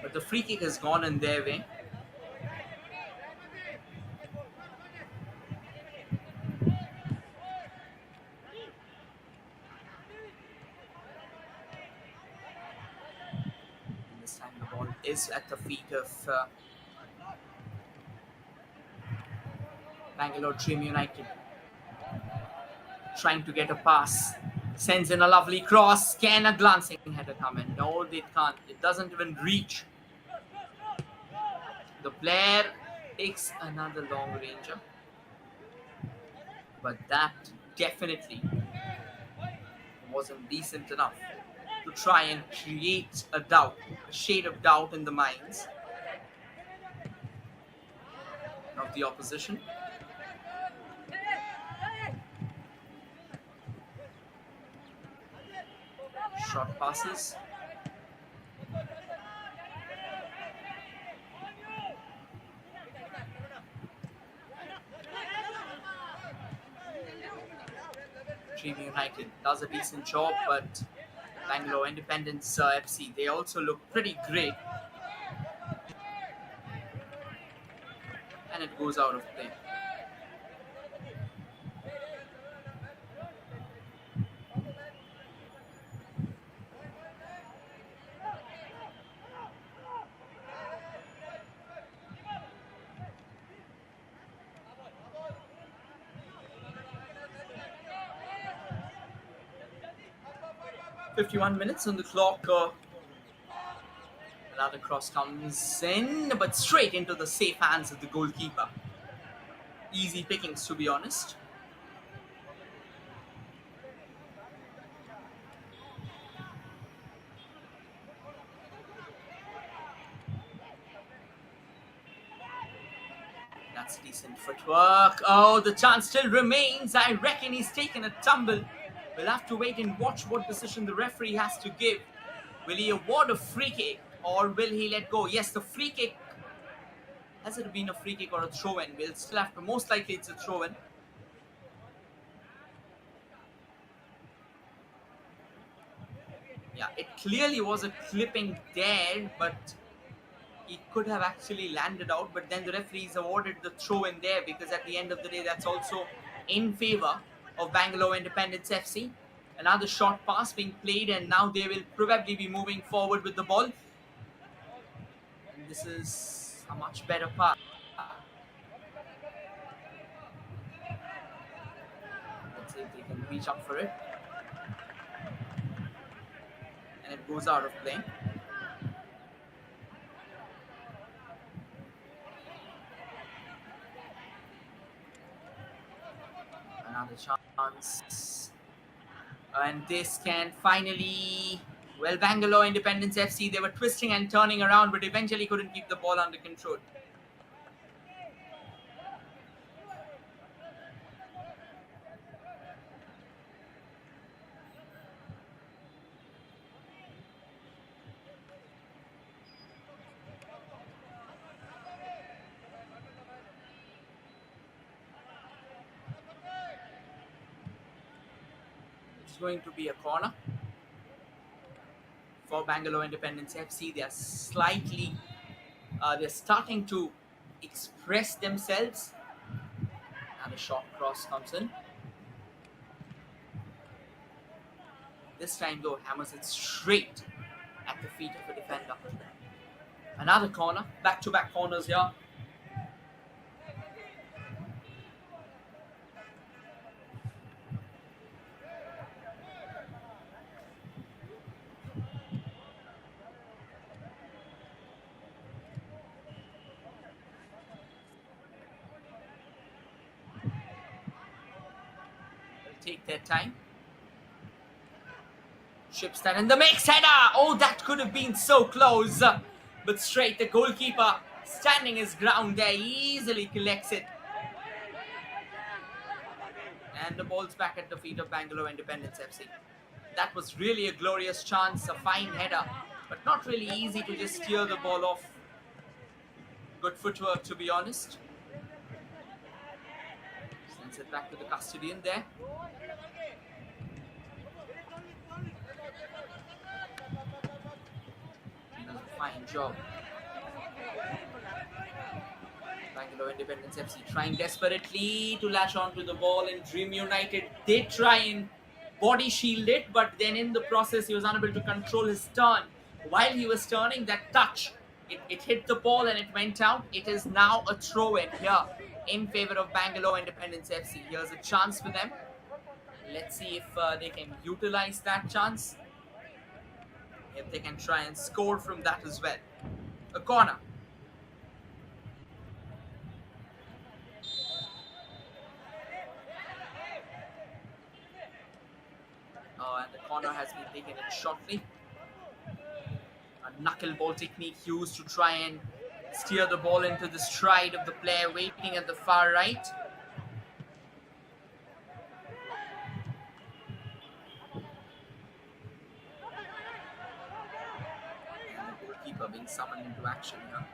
But the free kick has gone in their way. And this time the ball is at the feet of Bangalore Dream United. Trying to get a pass. Sends in a lovely cross. Can a glancing header come in? No, they can't. It doesn't even reach. The player takes another long ranger. But that definitely wasn't decent enough to try and create a doubt, a shade of doubt in the minds of the opposition. Short passes. Dream United does a decent job, but Bangalore Independence FC, they also look pretty great. And it goes out of play. 51 minutes on the clock. Another cross comes in, but straight into the safe hands of the goalkeeper. Easy pickings, to be honest. That's decent footwork. Oh, the chance still remains. I reckon he's taken a tumble. We'll have to wait and watch what decision the referee has to give. Will he award a free kick or will he let go? Yes, the free kick. Has it been a free kick or a throw in? We'll still have to. Most likely it's a throw in. Yeah, it clearly was a clipping there, but he could have actually landed out. But then the referees awarded the throw in there because at the end of the day, that's also in favor of Bangalore Independence FC. Another short pass being played, and now they will probably be moving forward with the ball. And this is a much better pass. Let's see if they can reach up for it. And it goes out of play. Another chance. And this can finally. Well, Bangalore Independence FC, they were twisting and turning around, but eventually couldn't keep the ball under control. It's going to be a corner for Bangalore Independence FC. They're starting to express themselves. And a short cross comes in. This time, though, hammers it straight at the feet of a defender. Another corner, back-to-back corners here. Take their time. Ships that in the mix header. Oh, that could have been so close. But straight, the goalkeeper standing his ground there, easily collects it. And the ball's back at the feet of Bangalore Independence FC. That was really a glorious chance, a fine header, but not really easy to just steer the ball off. Good footwork, to be honest. Sends it back to the custodian there. He does a fine job. Bangalore Independence FC trying desperately to latch onto the ball, and Dream United did try and body shield it, but then in the process he was unable to control his turn. While he was turning, that touch, it hit the ball and it went out. It is now a throw-in here in favor of Bangalore Independence FC. Here's a chance for them. Let's see if they can utilize that chance. If they can try and score from that as well. A corner. And the corner has been taken in shortly. A knuckleball technique used to try and steer the ball into the stride of the player waiting at the far right. And the goalkeeper being summoned into action here.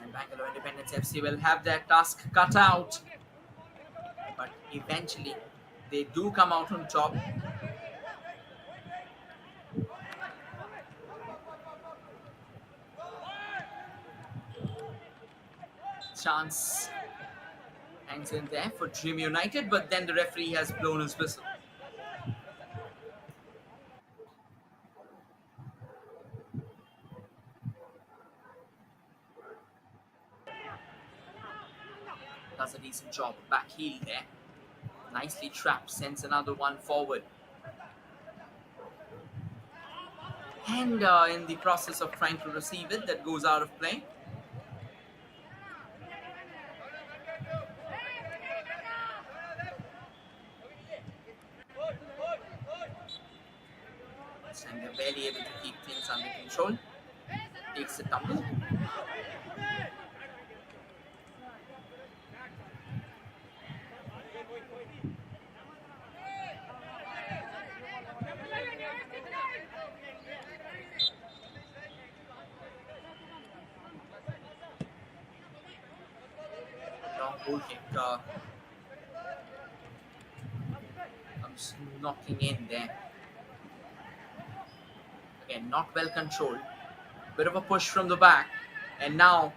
And Bangalore Independence FC will have their task cut out. But eventually, they do come out on top. Chance hangs in there for Dream United, but then the referee has blown his whistle. does a decent job. Back heel there. Nicely trapped. Sends another one forward. And in the process of trying to receive it, that goes out of play. And they're barely able to keep things under control. Takes a tumble. Long goal kick comes knocking in there. Again, not well controlled. Bit of a push from the back. And now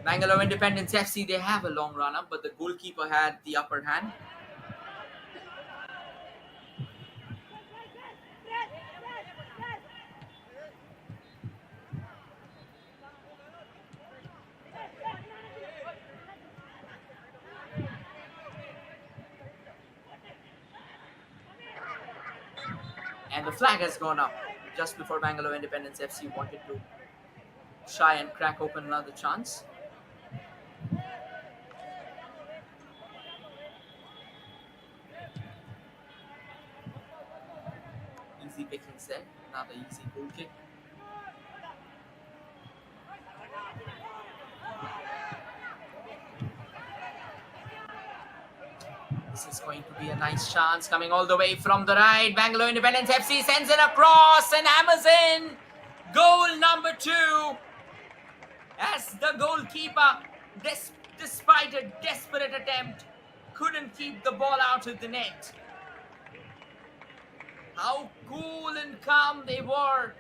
Bangalore Independence FC, they have a long run up, but the goalkeeper had the upper hand. And the flag has gone up just before Bangalore Independence FC wanted to try and crack open another chance. Easy pickings there. Another easy goal kick. This is going to be a nice chance coming all the way from the right. Bangalore Independence FC sends it across and hammers in. Goal number 2. As the goalkeeper, despite a desperate attempt, couldn't keep the ball out of the net. How cool and calm they were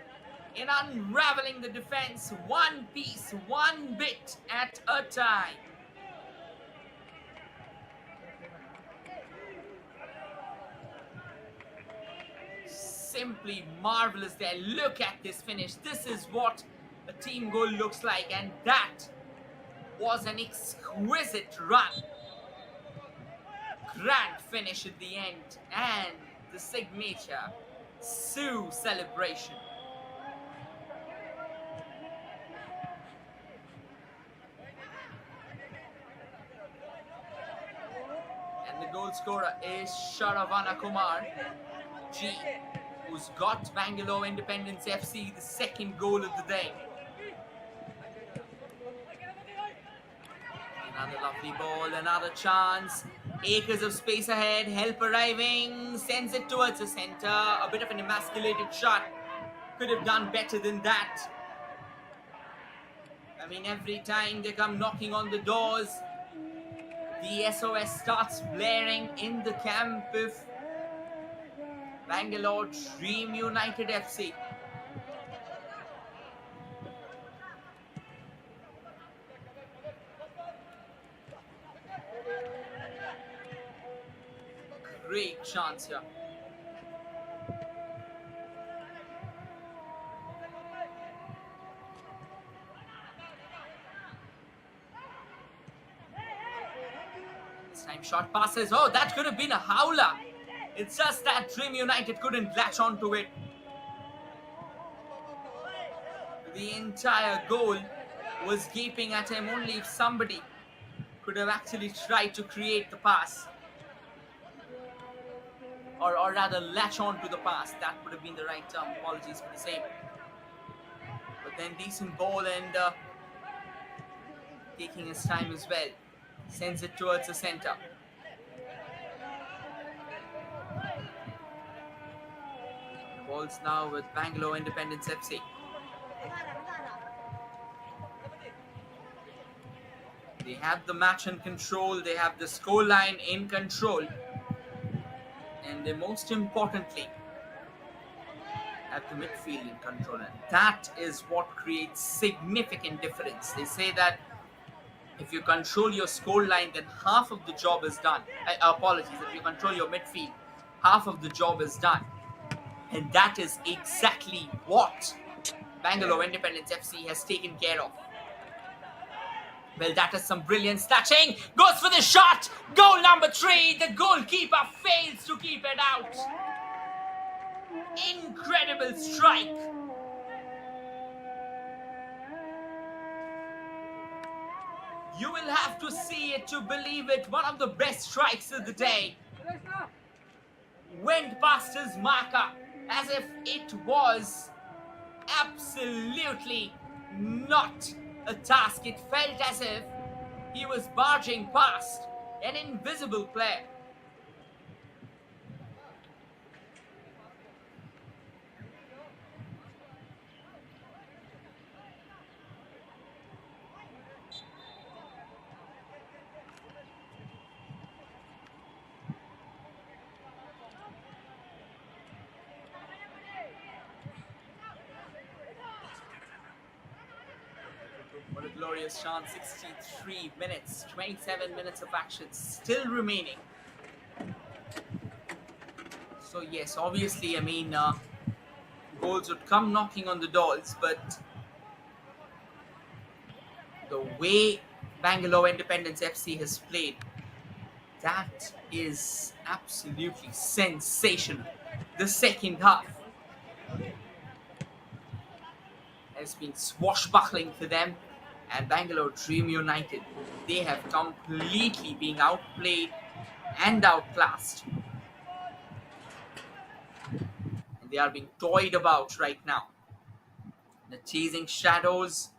in unraveling the defense, one piece, one bit at a time. Simply marvelous there. Look at this finish. This is what a team goal looks like, and that was an exquisite run. Grand finish at the end, and the signature Sioux celebration. And the goal scorer is Sharavana Kumar G, who's got Bangalore Independence FC the second goal of the day. Another lovely ball, another chance. Acres of space ahead, help arriving, sends it towards the center. A bit of an emasculated shot. Could have done better than that. I mean, every time they come knocking on the doors, the SOS starts blaring in the camp of Bangalore Dream United FC. Great chance here. This time short passes. Oh, that could have been a howler. It's just that Dream United couldn't latch onto it. The entire goal was gaping at him. Only if somebody could have actually tried to create the pass. Or rather latch on to the pass. That would have been the right term. Apologies for the same. But then decent ball and taking his time as well. Sends it towards the center. Ball's now with Bangalore Independence FC. They have the match in control. They have the scoreline in control. And they most importantly have the midfield in control. And that is what creates significant difference. They say that if you control your scoreline, then half of the job is done. Apologies, if you control your midfield, half of the job is done. And that is exactly what Bangalore Independence FC has taken care of. Well, that is some brilliant snatching. Goes for the shot. Goal number 3. The goalkeeper fails to keep it out. Incredible strike. You will have to see it to believe it. One of the best strikes of the day. Went past his marker as if it was absolutely not a task. It felt as if he was barging past an invisible player. What a glorious chance. 63 minutes, 27 minutes of action still remaining. So, yes, obviously, goals would come knocking on the doors, but the way Bangalore Independence FC has played, that is absolutely sensational. The second half has been swashbuckling for them, and Bangalore Dream United, they have completely been outplayed and outclassed, and they are being toyed about right now. The chasing shadows.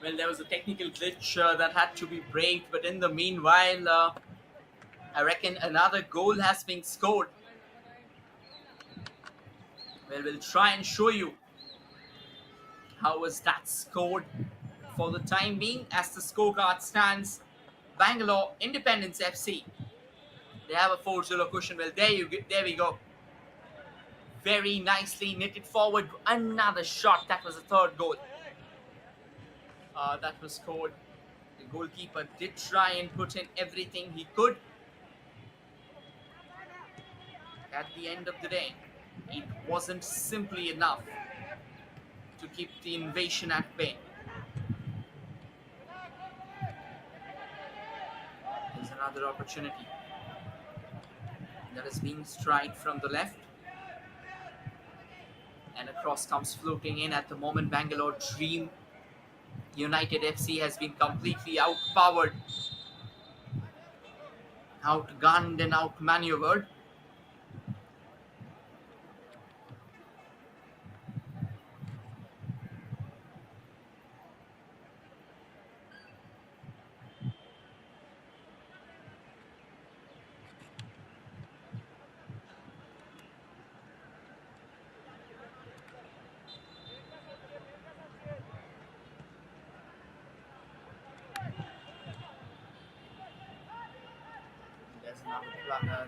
Well, there was a technical glitch that had to be braved, but in the meanwhile, I reckon another goal has been scored. Well, we'll try and show you how was that scored. For the time being, as the scorecard stands, Bangalore Independence FC. They have a 4-0 cushion. Well, there we go. Very nicely knitted forward. Another shot. That was the third goal. That was scored. The goalkeeper did try and put in everything he could. At the end of the day, it wasn't simply enough to keep the invasion at bay. There's another opportunity that is being stride from the left, and a cross comes floating in. At the moment, Bangalore Dream United FC has been completely outpowered, outgunned and outmaneuvered.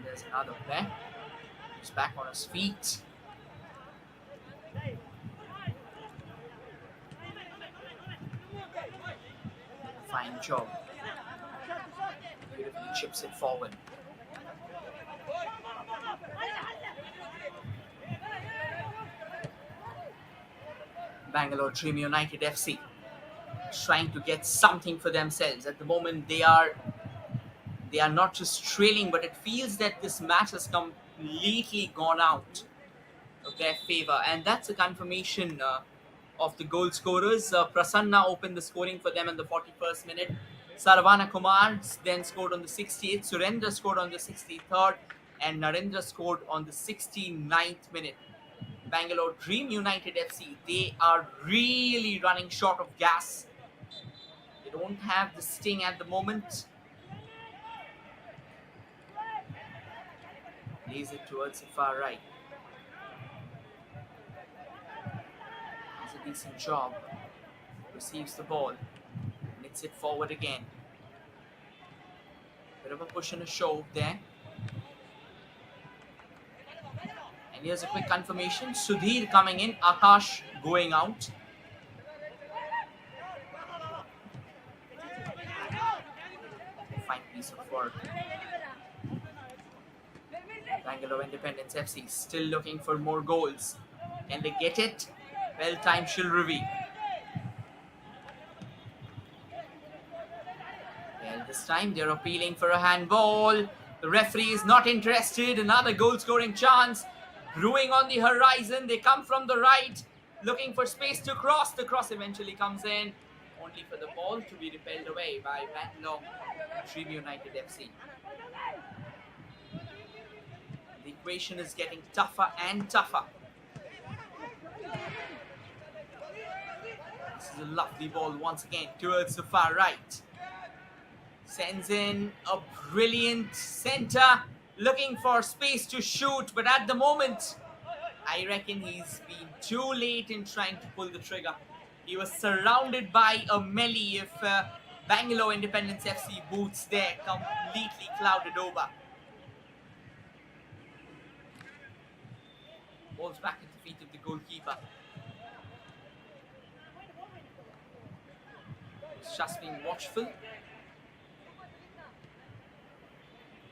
There's another player who's back on his feet. Fine job. Beautifully chips it forward. Bangalore Dream United FC trying to get something for themselves. At the moment, they are not just trailing, but it feels that this match has completely gone out of their favor, and that's a confirmation of the goal scorers. Prasanna opened the scoring for them in the 41st minute. Saravana Kumar then scored on the 68th. Surendra scored on the 63rd, and Narendra scored on the 69th minute. Bangalore Dream United FC, they are really running short of gas. They don't have the sting at the moment. Lays it towards the far right. Does a decent job. Receives the ball. Knits it forward again. Bit of a push and a shove there. And here's a quick confirmation. Sudhir coming in. Akash going out. Fine piece of work. Bangalore Independence FC still looking for more goals. Can they get it? Well, time shall reveal. Well, this time they're appealing for a handball. The referee is not interested. Another goal scoring chance brewing on the horizon. They come from the right, looking for space to cross. The cross eventually comes in, only for the ball to be repelled away by Bangalore Dream United FC. The equation is getting tougher and tougher. This is a lovely ball once again towards the far right. Sends in a brilliant center, looking for space to shoot, but at the moment, I reckon he's been too late in trying to pull the trigger. He was surrounded by a melee if Bangalore Independence FC boots there, completely clouded over. Ball's back at the feet of the goalkeeper. He's just being watchful.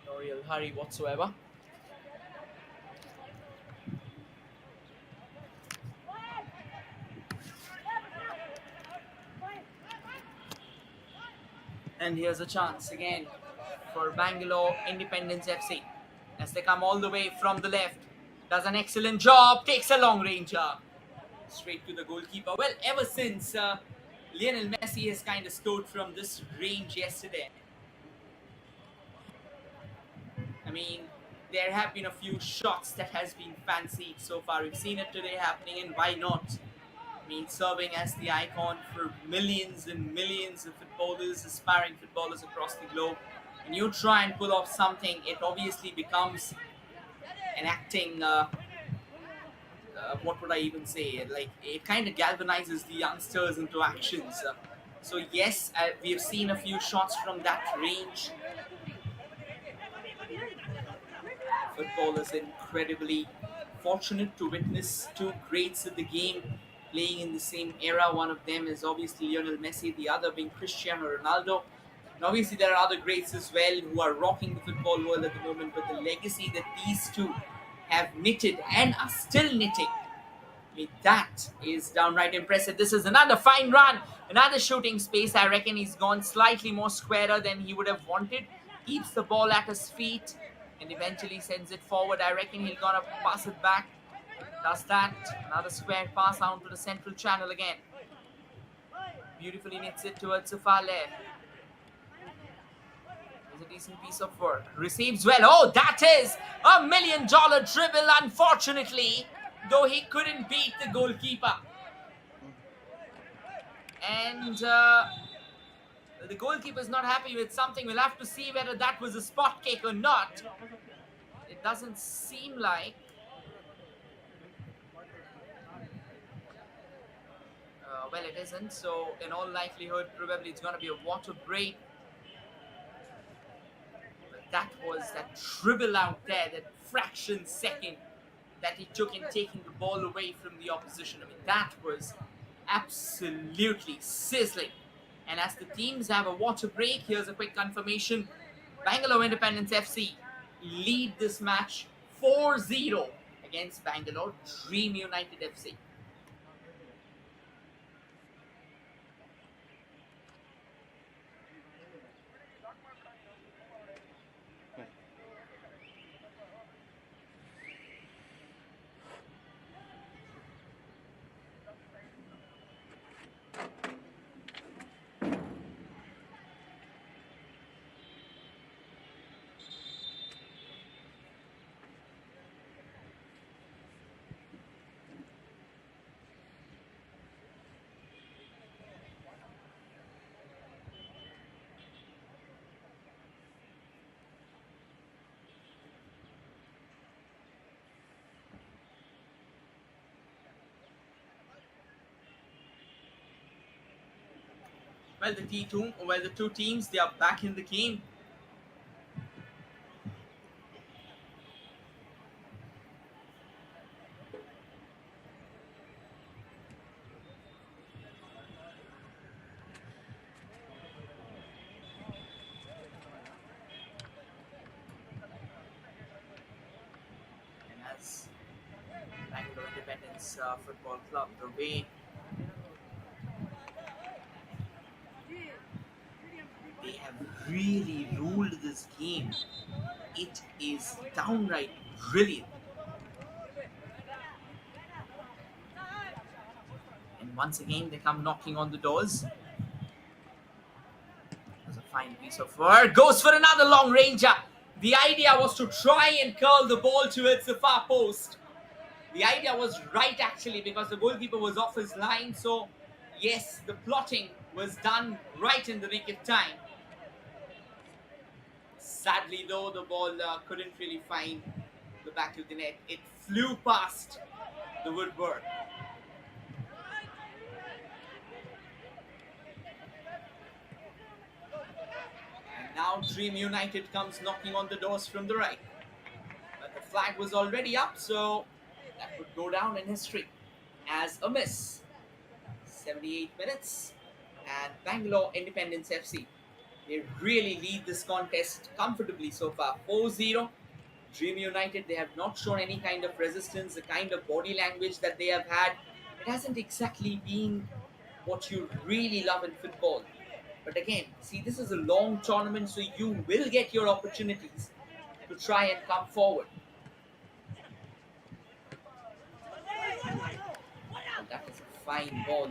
No real hurry whatsoever. And here's a chance again for Bangalore Independence FC as they come all the way from the left. Does an excellent job, takes a long ranger straight to the goalkeeper. Well, ever since Lionel Messi has kind of scored from this range yesterday, I mean, there have been a few shots that has been fancied so far. We've seen it today happening, and why not? I mean, serving as the icon for millions and millions of footballers, aspiring footballers across the globe. When you try and pull off something, it obviously becomes an acting. What would I even say? Like, it kind of galvanizes the youngsters into actions. So yes, we have seen a few shots from that range. Football is incredibly fortunate to witness two greats of the game playing in the same era. One of them is obviously Lionel Messi, the other being Cristiano Ronaldo. And obviously, there are other greats as well who are rocking the football world at the moment, but the legacy that these two have knitted and are still knitting, I mean, that is downright impressive. This is another fine run, another shooting space. I reckon he's gone slightly more squarer than he would have wanted. Keeps the ball at his feet and eventually sends it forward. I reckon he'll gonna pass it back. Does that. Another square pass out to the central channel again. Beautifully knits it towards the far left. It's a decent piece of work. Receives well. Oh, that is $1 million dribble, unfortunately, though he couldn't beat the goalkeeper. And the goalkeeper is not happy with something. We'll have to see whether that was a spot kick or not. It doesn't seem like. Well, it isn't. So, in all likelihood, probably it's going to be a water break. But that was that dribble out there, that fraction second that he took in taking the ball away from the opposition. I mean, that was absolutely sizzling. And as the teams have a water break, here's a quick confirmation. Bangalore Independence FC lead this match 4-0 against Bangalore Dream United FC. The two teams, they are back in the game. And as Bangalore Independence Football Club, the way they have really ruled this game, it is downright brilliant. And once again, they come knocking on the doors. There's a fine piece of work. Goes for another long ranger. The idea was to try and curl the ball towards the far post. The idea was right, actually, because the goalkeeper was off his line. So, yes, the plotting was done right in the nick of time. Sadly, though, the ball couldn't really find the back of the net. It flew past the woodwork. And now Dream United comes knocking on the doors from the right. But the flag was already up, so that would go down in history as a miss. 78 minutes, and Bangalore Independence FC, they really lead this contest comfortably so far. 4-0. Dream United, they have not shown any kind of resistance. The kind of body language that they have had, it hasn't exactly been what you really love in football. But again, see, this is a long tournament, so you will get your opportunities to try and come forward. And that is a fine ball.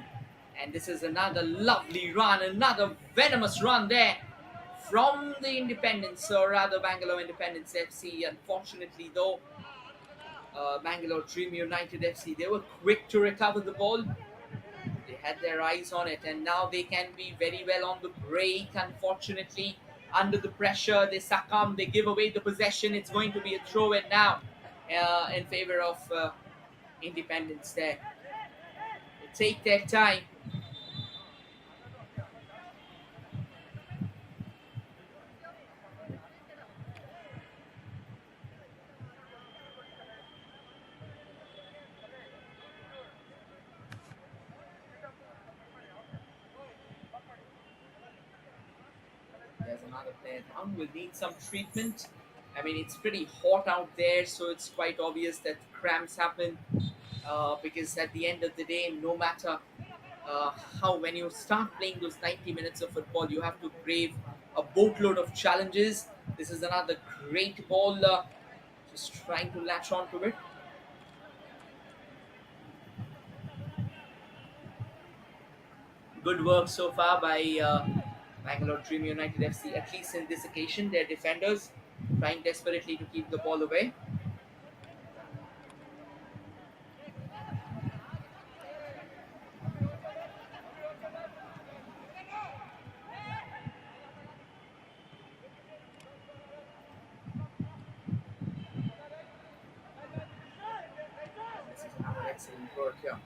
And this is another lovely run, another venomous run there from the Independence, or rather Bangalore Independence FC. Unfortunately, though, Bangalore Dream United FC, they were quick to recover the ball. had their eyes on it, and now they can be very well on the break. Unfortunately, under the pressure, they succumb, they give away the possession. It's going to be a throw in now in favor of Independence there. They take their time. There's another player down. Will need some treatment. I mean, it's pretty hot out there, so it's quite obvious that cramps happen. Because at the end of the day, no matter uh, how, when you start playing those 90 minutes of football, you have to brave a boatload of challenges. This is another great ball, just trying to latch onto it. Good work so far by Bangalore Dream United FC, at least in this occasion. Their defenders trying desperately to keep the ball away. This is another excellent work here.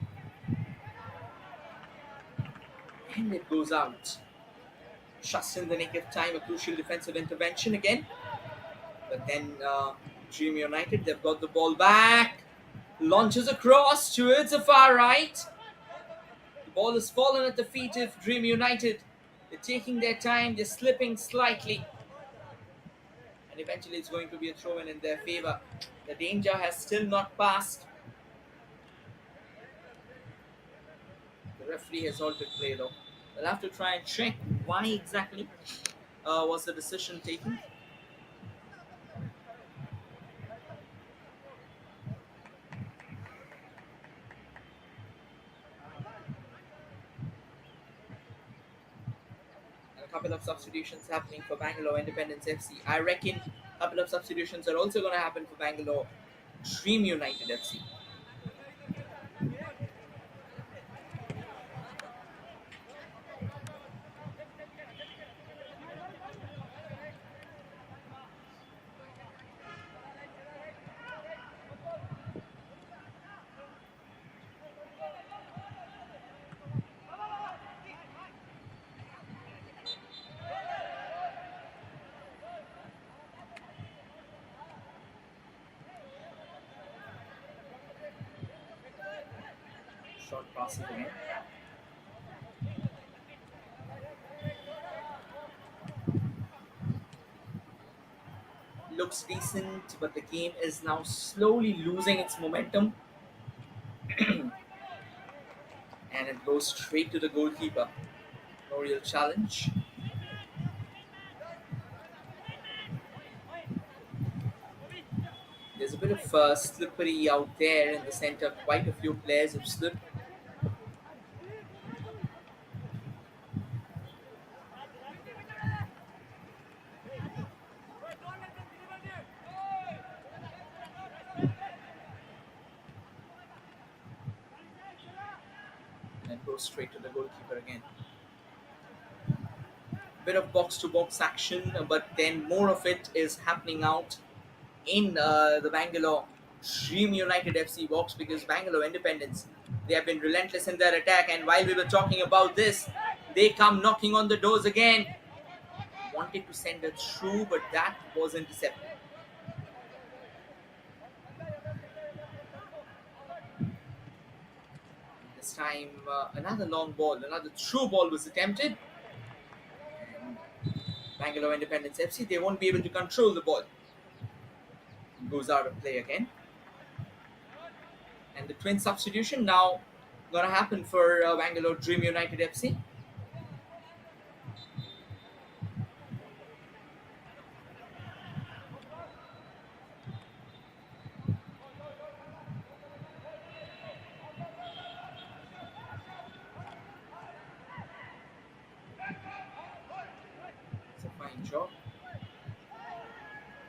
And it goes out. Just in the nick of time, a crucial defensive intervention again. But then Dream United, they've got the ball back. Launches across towards the far right. The ball has fallen at the feet of Dream United. They're taking their time, they're slipping slightly. And eventually it's going to be a throw in their favor. The danger has still not passed. The referee has altered play though. We'll have to try and check why exactly was the decision taken. And a couple of substitutions happening for Bangalore Independence FC. I reckon a couple of substitutions are also going to happen for Bangalore Dream United FC. Short passes again. Looks decent, but the game is now slowly losing its momentum. And it goes straight to the goalkeeper. No real challenge. There's a bit of slippery out there in the center. Quite a few players have slipped. And goes straight to the goalkeeper again. Bit of box to box action, but then more of it is happening out in the Bangalore Dream United FC box, because Bangalore Independence, they have been relentless in their attack. And while we were talking about this, they come knocking on the doors again. Wanted to send it through, but that was intercepted. This time, another long ball, another through ball was attempted. And Bangalore Independence FC, they won't be able to control the ball. Goes out of play again. And the twin substitution now gonna happen for Bangalore Dream United FC. It's a fine job.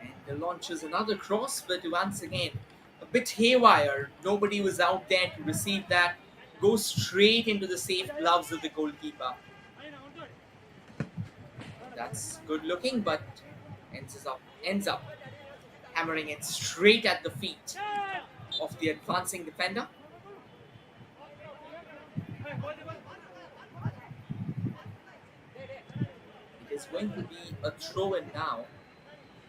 And the launches another cross, but once again, a bit haywire. Nobody was out there to receive that. goes straight into the safe gloves of the goalkeeper. That's good looking, but ends up hammering it straight at the feet of the advancing defender. It is going to be a throw in now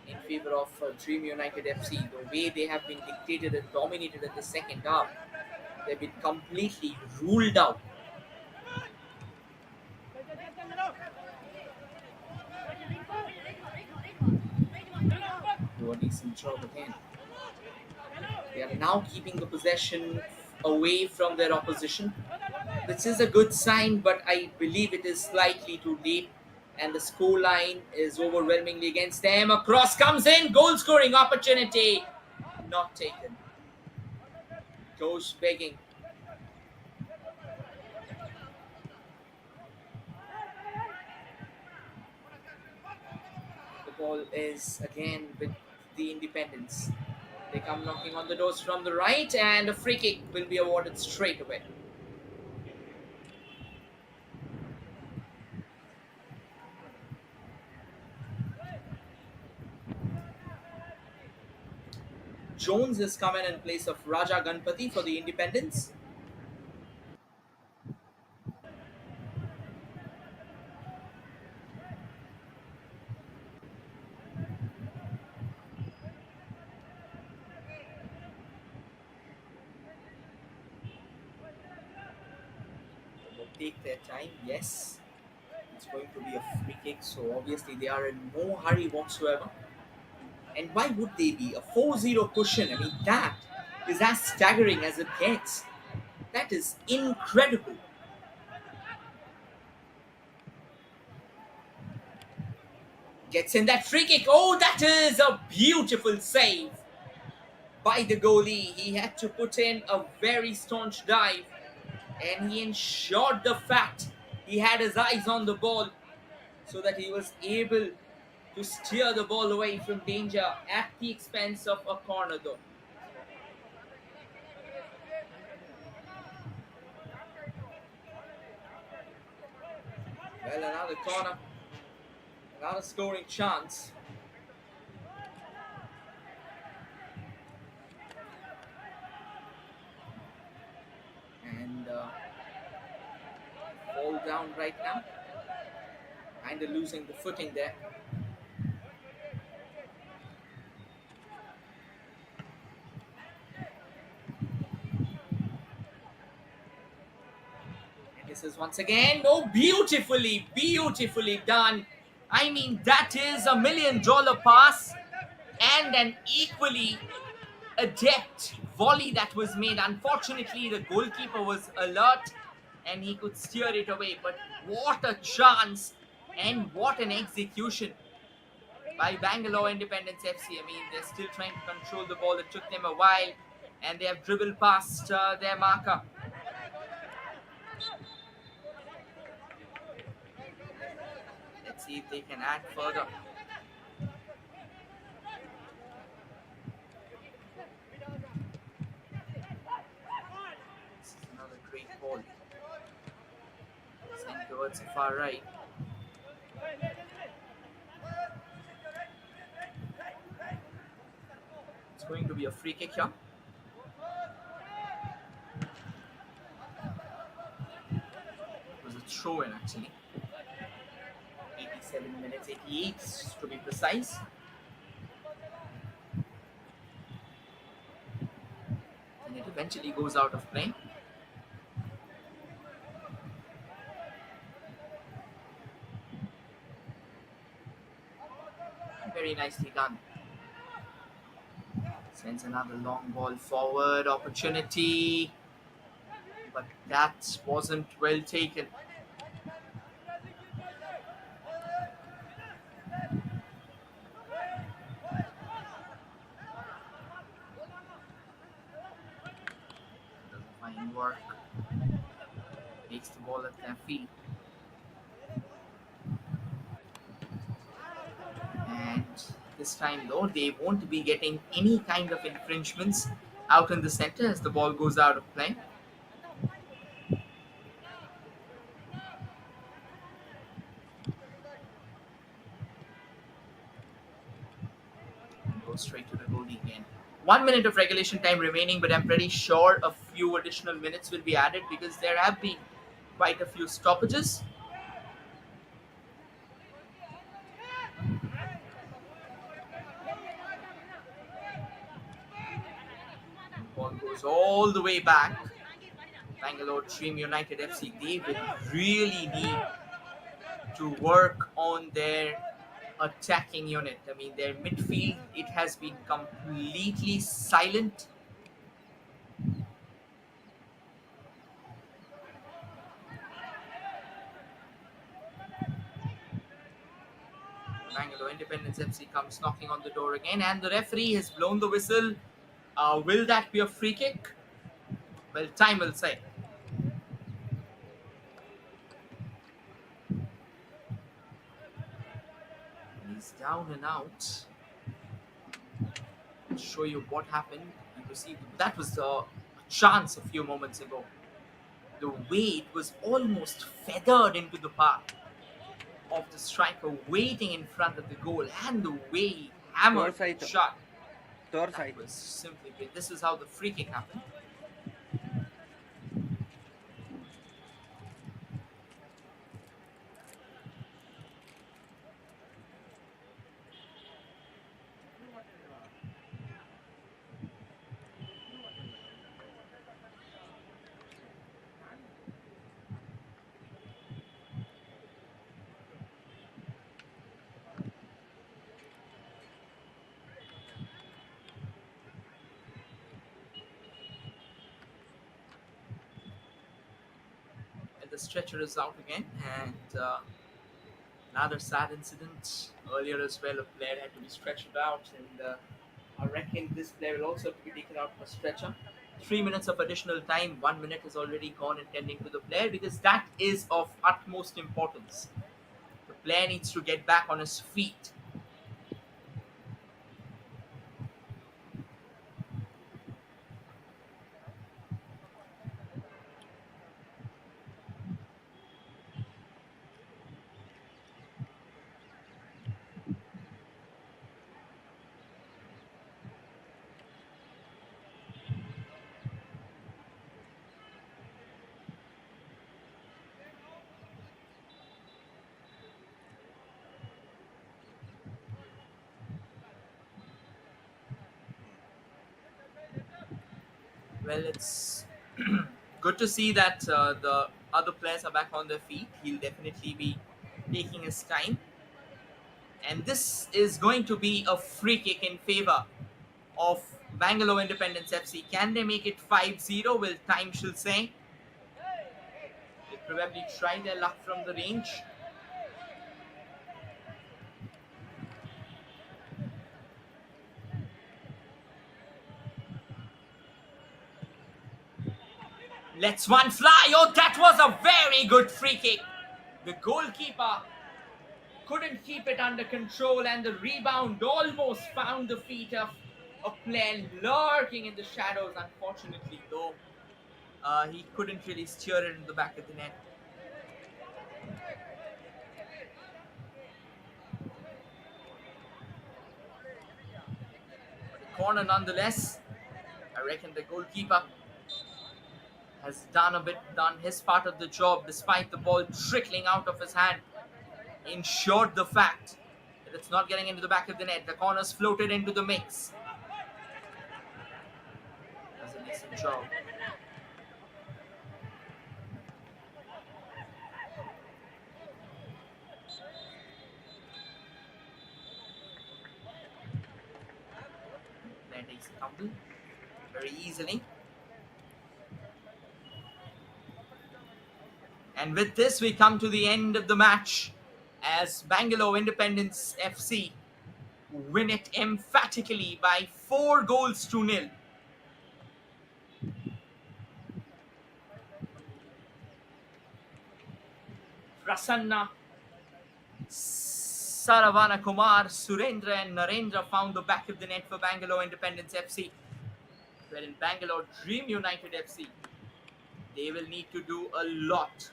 in favor of Dream United FC. The way they have been dictated and dominated in the second half, they've been completely ruled out. To a decent throw again. They are now keeping the possession away from their opposition. This is a good sign, but I believe it is slightly too late. And the scoreline is overwhelmingly against them. A cross comes in, goal scoring opportunity. Not taken. Goes begging. The ball is again with the Independents. They come knocking on the doors from the right, and a free kick will be awarded straight away. Jones is coming in place of Raja Ganpati for the Independents. They will take their time, yes. It's going to be a free kick, so obviously they are in no hurry whatsoever. And why would they be? A 4-0 cushion, I mean, that is as staggering as it gets. That is incredible. Gets in that free kick. Oh, that is a beautiful save by the goalie. He had to put in a very staunch dive, and he ensured the fact he had his eyes on the ball so that he was able to steer the ball away from danger at the expense of a corner, though. Well, another corner, another scoring chance. And fall down right now. Kind of losing the footing there. And this is once again, oh, beautifully done. I mean, that is $1 million pass and an equally adept volley that was made. Unfortunately, the goalkeeper was alert and he could steer it away. But what a chance and what an execution by Bangalore Independence FC. I mean, they're still trying to control the ball. It took them a while and they have dribbled past their marker. Let's see if they can add further. This is another great ball. Sent towards the far right. It's going to be a free kick here. It was a throw in actually. 87 minutes, 88 to be precise. And it eventually goes out of play. Very nicely done. Sends another long ball forward, opportunity, but that wasn't well taken. Doesn't find work. Takes the ball at their feet. And this time though, they won't be getting any kind of infringements out in the center as the ball goes out of play. Goes straight to the goalie again. 1 minute of regulation time remaining, but I'm pretty sure a few additional minutes will be added because there have been quite a few stoppages. Ball goes all the way back. Bangalore Dream United FC, they will really need to work on their attacking unit. I mean, their midfield, it has been completely silent. Bangalore Independence FC comes knocking on the door again, and the referee has blown the whistle. Will that be a free kick? Well, time will say. He's down and out. I'll show you what happened. He received that was a chance a few moments ago. The way it was almost feathered into the path of the striker waiting in front of the goal, and the way he hammered the ತೋರ್ಸಾಯ್ತು shot. That ತೋರ್ಸಾಯ್ತು. was simply great. This is how the free kick happened. And the stretcher is out again, and another sad incident earlier as well. A player had to be stretchered out, and I reckon this player will also have to be taken out for stretcher. 3 minutes of additional time. 1 minute has already gone intending to the player because that is of utmost importance. The player needs to get back on his feet. Well, it's good to see that the other players are back on their feet. He'll definitely be taking his time. And this is going to be a free kick in favor of Bangalore Independence FC. Can they make it 5-0? Well, time shall say. They'll probably try their luck from the range. Let's one fly. Oh, that was a very good free kick. The goalkeeper couldn't keep it under control, and the rebound almost found the feet of a player lurking in the shadows. Unfortunately, though, he couldn't really steer it in the back of the net. But a corner nonetheless. I reckon the goalkeeper has done his part of the job, despite the ball trickling out of his hand. Ensured the fact that it's not getting into the back of the net. The corners floated into the mix. Does a decent job. Player takes a tumble very easily. And with this, we come to the end of the match as Bangalore Independence FC win it emphatically by 4 goals to 0. Prasanna, Saravana Kumar, Surendra and Narendra found the back of the net for Bangalore Independence FC. Well, in Bangalore Dream United FC, they will need to do a lot.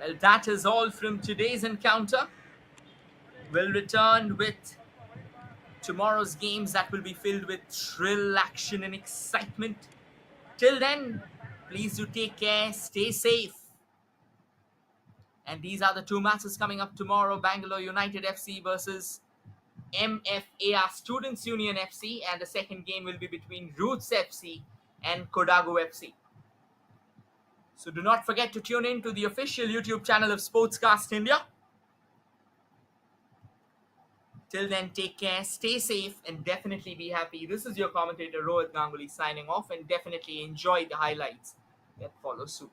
Well, that is all from today's encounter. We'll return with tomorrow's games that will be filled with thrill, action, and excitement. Till then, please do take care, stay safe. And these are the two matches coming up tomorrow: Bangalore United FC versus MFAR Students Union FC, and the second game will be between Roots FC and Kodagu FC. So do not forget to tune in to the official YouTube channel of Sportscast India. Till then, take care, stay safe, and definitely be happy. This is your commentator Rohit Ganguly signing off, and definitely enjoy the highlights that follow soon.